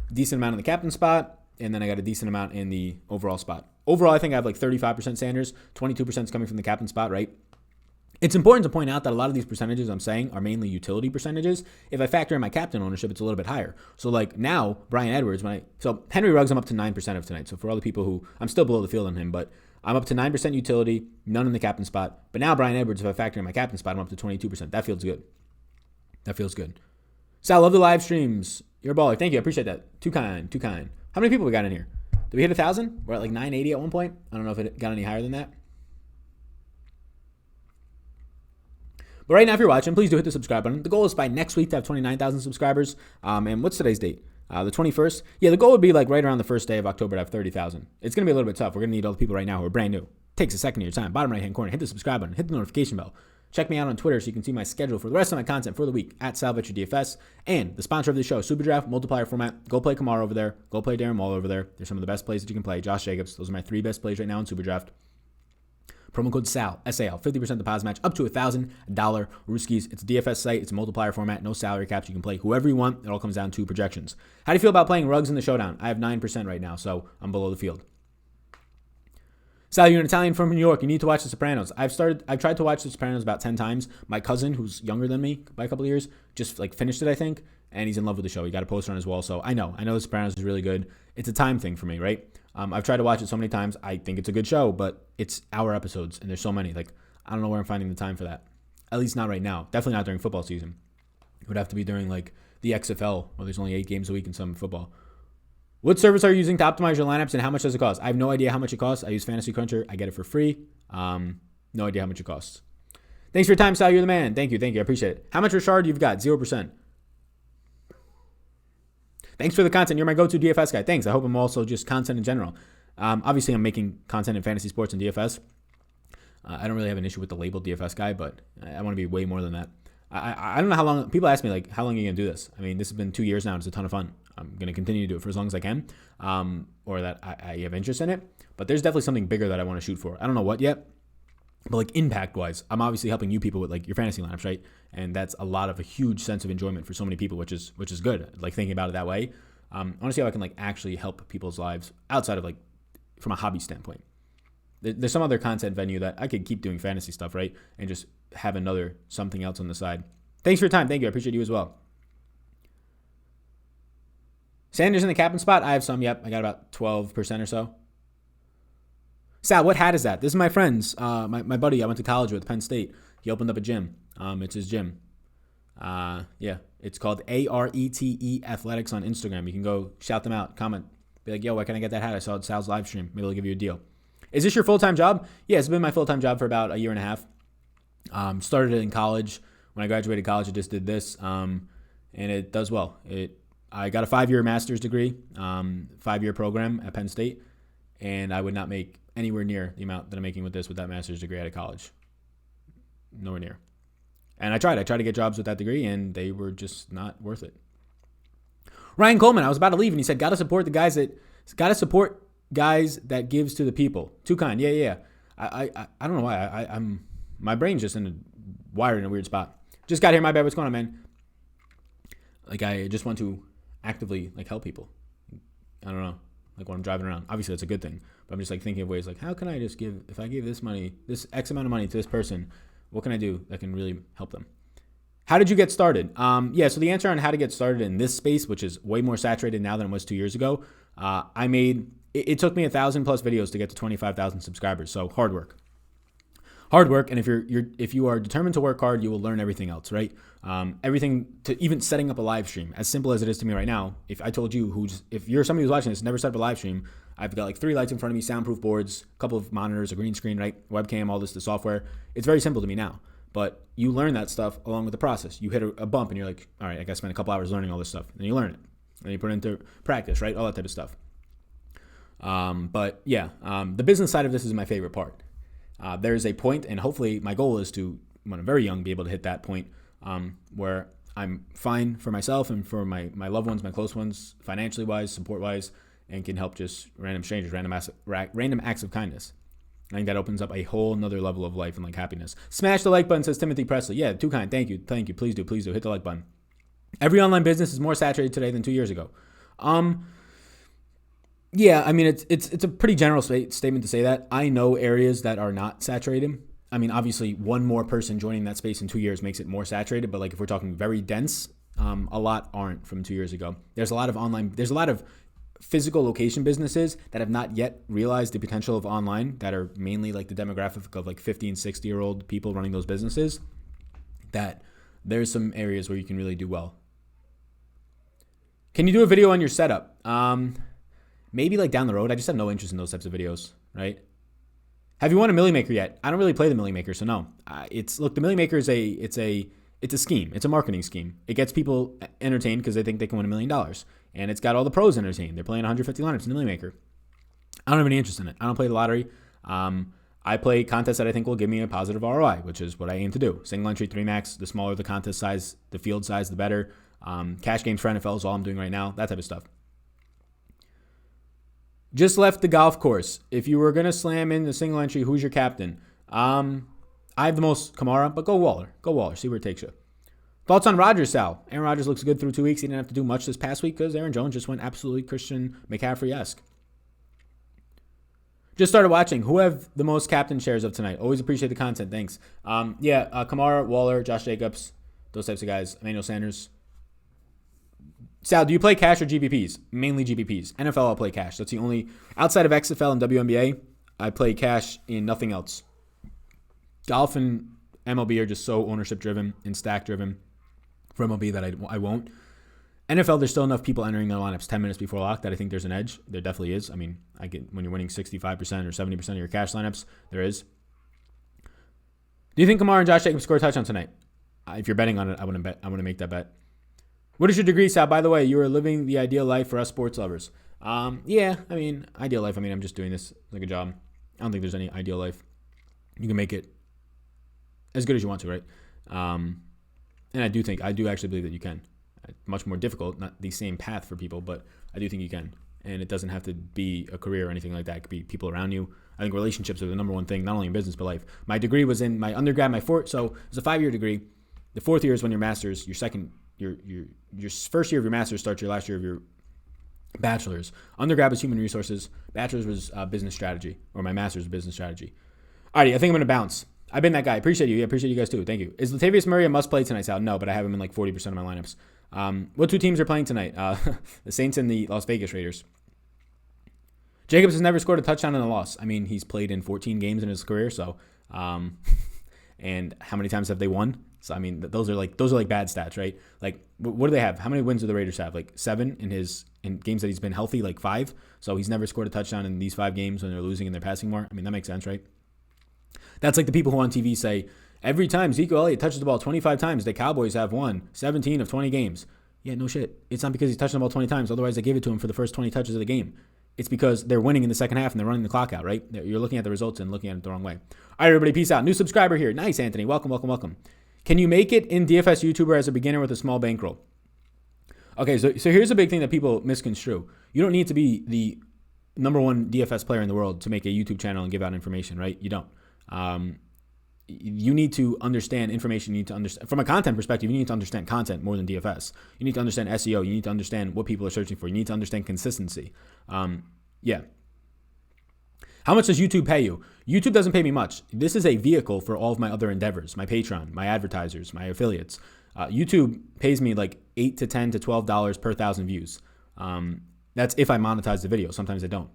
a decent amount in the captain spot, and then I got a decent amount in the overall spot. Overall, I think I have like 35% Sanders, 22% is coming from the captain spot, right? It's important to point out that a lot of these percentages I'm saying are mainly utility percentages. If I factor in my captain ownership, it's a little bit higher. So like now, Bryan Edwards, so Henry Ruggs, I'm up to 9% of tonight. So for all the people who, I'm still below the field on him, but I'm up to 9% utility, none in the captain spot. But now Bryan Edwards, if I factor in my captain spot, I'm up to 22%. That feels good. That feels good. Sal, love the live streams. You're a baller. Thank you. I appreciate that. Too kind. How many people we got in here? Did we hit 1,000? We're at like 980 at one point. I don't know if it got any higher than that. But right now, if you're watching, please do hit the subscribe button. The goal is by next week to have 29,000 subscribers. And what's today's date? The 21st? Yeah, the goal would be like right around the first day of October to have 30,000. It's going to be a little bit tough. We're going to need all the people right now who are brand new. Takes a second of your time. Bottom right-hand corner, hit the subscribe button, hit the notification bell. Check me out on Twitter so you can see my schedule for the rest of my content for the week at Vetri DFS. And the sponsor of the show, Super Draft, multiplier format. Go play Kamara over there. Go play Darren Waller over there. They're some of the best plays that you can play. Josh Jacobs. Those are my 3 best plays right now in Super Draft. Promo code SAL, S-A-L, 50% deposit match, up to $1,000. Rooskies. It's a DFS site. It's a multiplier format. No salary caps. You can play whoever you want. It all comes down to projections. How do you feel about playing Ruggs in the Showdown? I have 9% right now, so I'm below the field. Sal, you're an Italian from New York. You need to watch The Sopranos. I've tried to watch The Sopranos about 10 times. My cousin, who's younger than me by a couple of years, just like finished it, I think, and he's in love with the show. He got a poster on his wall, so I know The Sopranos is really good. It's a time thing for me, right? I've tried to watch it so many times. I think it's a good show, but it's hour episodes, and there's so many. Like, I don't know where I'm finding the time for that. At least not right now. Definitely not during football season. It would have to be during like the XFL, where there's only 8 games a week in some football. What service are you using to optimize your lineups, and how much does it cost? I have no idea how much it costs. I use Fantasy Cruncher. I get it for free. No idea how much it costs. Thanks for your time, Sal. You're the man. Thank you. I appreciate it. How much Richard you've got? 0%. Thanks for the content. You're my go-to DFS guy. Thanks. I hope I'm also just content in general. Obviously, I'm making content in fantasy sports and DFS. I don't really have an issue with the label DFS guy, but I want to be way more than that. I don't know how long. People ask me, like, how long are you going to do this? I mean, this has been 2 years now. It's a ton of fun. I'm going to continue to do it for as long as I can, or that I have interest in it. But there's definitely something bigger that I want to shoot for. I don't know what yet, but like impact-wise, I'm obviously helping you people with like your fantasy lineups, right? And that's a huge sense of enjoyment for so many people, which is good. Like thinking about it that way. I want to see how I can like actually help people's lives outside of like from a hobby standpoint. There's some other content venue that I could keep doing fantasy stuff, right? And just have something else on the side. Thanks for your time. Thank you. I appreciate you as well. Sanders in the captain spot. I have some. Yep. I got about 12% or so. Sal, what hat is that? This is my friend's. My buddy I went to college with, Penn State. He opened up a gym. It's his gym. Yeah. It's called ARETE Athletics on Instagram. You can go shout them out, comment. Be like, yo, why can't I get that hat? I saw it Sal's live stream. Maybe they'll give you a deal. Is this your full-time job? Yeah, it's been my full-time job for about a year and a half. Started it in college. When I graduated college, I just did this, and it does well. I got a 5-year master's degree, 5-year program at Penn State, and I would not make anywhere near the amount that I'm making with that master's degree out of college. Nowhere near. And I tried to get jobs with that degree, and they were just not worth it. Ryan Coleman, I was about to leave, and he said, got to support guys that gives to the people. Too kind. Yeah. I don't know why. I'm my brain's just wired in a weird spot. Just got here. My bad. What's going on, man? Like I just want to actively like help people. I don't know. Like when I'm driving around. Obviously that's a good thing. But I'm just like thinking of ways like how can I just give, if I give this X amount of money to this person, what can I do that can really help them? How did you get started? Yeah, so the answer on how to get started in this space, which is way more saturated now than it was 2 years ago, it took me 1,000 plus videos to get to 25,000 subscribers. So hard work. And if you are determined to work hard, you will learn everything else, right? Everything to even setting up a live stream, as simple as it is to me right now. If I told you if you're somebody who's watching this, never set up a live stream, I've got like 3 lights in front of me, soundproof boards, a couple of monitors, a green screen, right? Webcam, all this, the software. It's very simple to me now. But you learn that stuff along with the process. You hit a bump and you're like, all right, I got to spend a couple hours learning all this stuff. And then you learn it. And you put it into practice, right? All that type of stuff. But yeah, the business side of this is my favorite part. There's a point, and hopefully my goal is to, when I'm very young, be able to hit that point where I'm fine for myself and for my loved ones, my close ones, financially wise, support wise, and can help just random strangers, random acts of kindness. I think that opens up a whole nother level of life and like happiness. Smash the like button, says Timothy Presley. Yeah, too kind. Thank you. Please do. Hit the like button. Every online business is more saturated today than 2 years ago. Yeah, I mean, it's a pretty general statement to say that. I know areas that are not saturated. I mean, obviously, one more person joining that space in 2 years makes it more saturated. But like if we're talking very dense, a lot aren't from 2 years ago. There's a lot of physical location businesses that have not yet realized the potential of online, that are mainly like the demographic of like 50 and 60-year-old people running those businesses, that there's some areas where you can really do well. Can you do a video on your setup? Maybe like down the road. I just have no interest in those types of videos, right? Have you won a Millie Maker yet? I don't really play the Millie Maker, so no. The Millie Maker is it's a scheme. It's a marketing scheme. It gets people entertained because they think they can win $1 million. And it's got all the pros entertained. They're playing 150 lineups in the Millie Maker. I don't have any interest in it. I don't play the lottery. I play contests that I think will give me a positive ROI, which is what I aim to do. Single entry, 3 max. The smaller the contest size, the field size, the better. Cash games for NFL is all I'm doing right now. That type of stuff. Just left the golf course. If you were going to slam in the single entry, who's your captain? I have the most Kamara, but go Waller. See where it takes you. Thoughts on Rodgers, Sal? Aaron Rodgers looks good through 2 weeks. He didn't have to do much this past week because Aaron Jones just went absolutely Christian McCaffrey-esque. Just started watching. Who have the most captain shares of tonight? Always appreciate the content. Thanks. Kamara, Waller, Josh Jacobs, those types of guys. Emmanuel Sanders. Sal, do you play cash or GPPs? Mainly GPPs. NFL, I'll play cash. That's the only, outside of XFL and WNBA, I play cash in nothing else. Golf and MLB are just so ownership driven and stack driven for MLB that I won't. NFL, there's still enough people entering their lineups 10 minutes before lock that I think there's an edge. There definitely is. I mean, when you're winning 65% or 70% of your cash lineups, there is. Do you think Kamara and Josh Jacobs score a touchdown tonight? If you're betting on it, I wouldn't make that bet. What is your degree, Sal? By the way, you are living the ideal life for us sports lovers. Ideal life. I'm just doing this like a job. I don't think there's any ideal life. You can make it as good as you want to, right? And I do actually believe that you can. Much more difficult, not the same path for people, but I do think you can. And it doesn't have to be a career or anything like that. It could be people around you. I think relationships are the number one thing, not only in business, but life. My degree was in my undergrad, so it's a 5-year degree. The 4th year is when your master's, your first year of your master's starts your last year of your bachelor's. Undergrad was human resources. Bachelor's was business strategy, or my master's was business strategy. Alrighty, I think I'm going to bounce. I've been that guy. Appreciate you. Yeah, appreciate you guys too. Thank you. Is Latavius Murray a must play tonight, Sal? No, but I have him in like 40% of my lineups. What 2 teams are playing tonight? The Saints and the Las Vegas Raiders. Jacobs has never scored a touchdown in a loss. I mean, he's played in 14 games in his career, so and how many times have they won? So I mean, those are like bad stats, right? Like, what do they have? How many wins do the Raiders have? Like 7 in games that he's been healthy, like 5. So he's never scored a touchdown in these 5 games when they're losing and they're passing more. I mean, that makes sense, right? That's like the people who on TV say, every time Ezekiel Elliott touches the ball 25 times, the Cowboys have won 17 of 20 games. Yeah, no shit. It's not because he's touching the ball 20 times. Otherwise, they gave it to him for the first 20 touches of the game. It's because they're winning in the second half and they're running the clock out, right? You're looking at the results and looking at it the wrong way. All right, everybody, peace out. New subscriber here. Nice, Anthony. Welcome. Can you make it in DFS YouTuber as a beginner with a small bankroll? Okay, so here's a big thing that people misconstrue. You don't need to be the number 1 DFS player in the world to make a YouTube channel and give out information, right? You don't. You need to understand information. You need to understand, from a content perspective, you need to understand content more than DFS. You need to understand SEO. You need to understand what people are searching for. You need to understand consistency. Yeah. How much does YouTube pay you? YouTube doesn't pay me much. This is a vehicle for all of my other endeavors, my Patreon, my advertisers, my affiliates. YouTube pays me like $8 to $10 to $12 per 1,000 views. That's if I monetize the video. Sometimes I don't.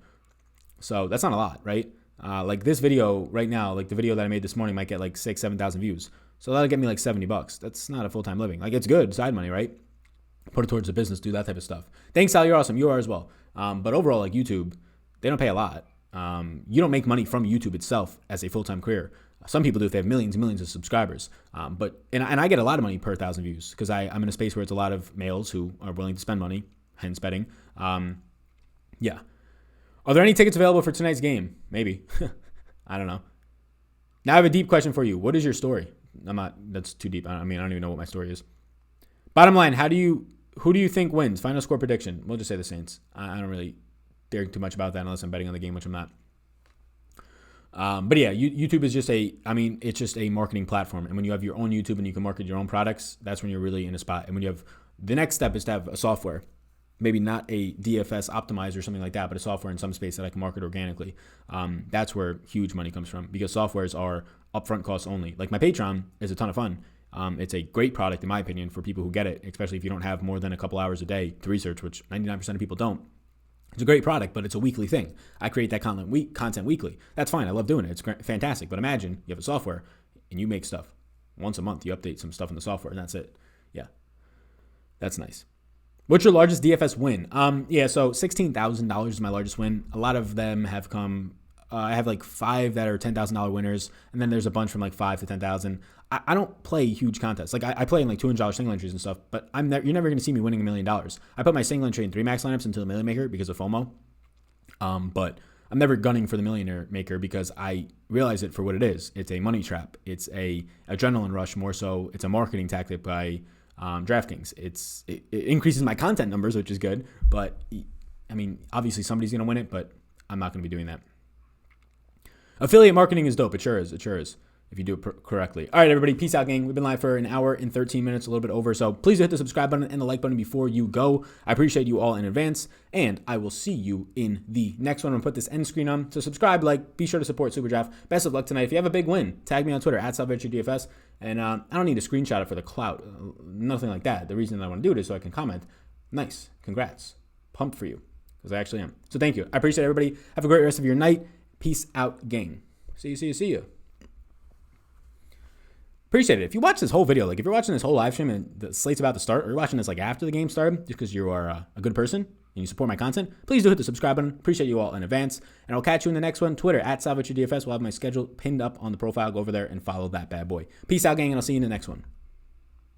So that's not a lot, right? Like this video right now, like the video that I made this morning might get like 6,000, 7,000 views. So that'll get me like $70. That's not a full-time living. Like it's good side money, right? Put it towards the business, do that type of stuff. Thanks, Sal. You're awesome. You are as well. But overall, like YouTube, they don't pay a lot. You don't make money from YouTube itself as a full-time career. Some people do if they have millions and millions of subscribers. But I get a lot of money per 1,000 views because I'm in a space where it's a lot of males who are willing to spend money, hence betting. Yeah. Are there any tickets available for tonight's game? Maybe. I don't know. Now I have a deep question for you. What is your story? That's too deep. I don't even know what my story is. Bottom line, who do you think wins? Final score prediction. We'll just say the Saints. I don't really care too much about that unless I'm betting on the game, which I'm not. But yeah, YouTube is just it's just a marketing platform. And when you have your own YouTube and you can market your own products, that's when you're really in a spot. And when you have, the next step is to have a software, maybe not a DFS optimizer or something like that, but a software in some space that I can market organically. That's where huge money comes from, because softwares are upfront costs only. Like my Patreon is a ton of fun. It's a great product, in my opinion, for people who get it, especially if you don't have more than a couple hours a day to research, which 99% of people don't. It's a great product, but it's a weekly thing. I create that content weekly. That's fine. I love doing it. It's fantastic. But imagine you have a software and you make stuff once a month. You update some stuff in the software and that's it. Yeah, that's nice. What's your largest DFS win? So $16,000 is my largest win. A lot of them have come. I have like 5 that are $10,000 winners, and then there's a bunch from like 5 to 10,000. I don't play huge contests. Like I play in like $200 single entries and stuff, but you're never going to see me winning $1 million. I put my single entry in 3 max lineups into the Million Maker because of FOMO. But I'm never gunning for the Millionaire Maker because I realize it for what it is. It's a money trap. It's a adrenaline rush more so. It's a marketing tactic by Draftkings. It increases my content numbers, which is good. But I mean, obviously somebody's going to win it, but I'm not going to be doing that. Affiliate marketing is dope. It sure is. If you do it correctly. All right, everybody. Peace out, gang. We've been live for an hour and 13 minutes, a little bit over. So please hit the subscribe button and the like button before you go. I appreciate you all in advance. And I will see you in the next one. I'm going to put this end screen on. So subscribe, be sure to support Super Draft. Best of luck tonight. If you have a big win, tag me on Twitter, @SalVetri_DFS. And I don't need to screenshot it for the clout. Nothing like that. The reason I want to do it is so I can comment. Nice. Congrats. Pumped for you. Because I actually am. So thank you. I appreciate everybody. Have a great rest of your night. Peace out, gang. See you. Appreciate it. If you watch this whole video, if you're watching this whole live stream and the slate's about to start, or you're watching this after the game started, just because you are a good person and you support my content, please do hit the subscribe button. Appreciate you all in advance. And I'll catch you in the next one. Twitter, @SalVetri_DFS. We'll have my schedule pinned up on the profile. Go over there and follow that bad boy. Peace out, gang, and I'll see you in the next one.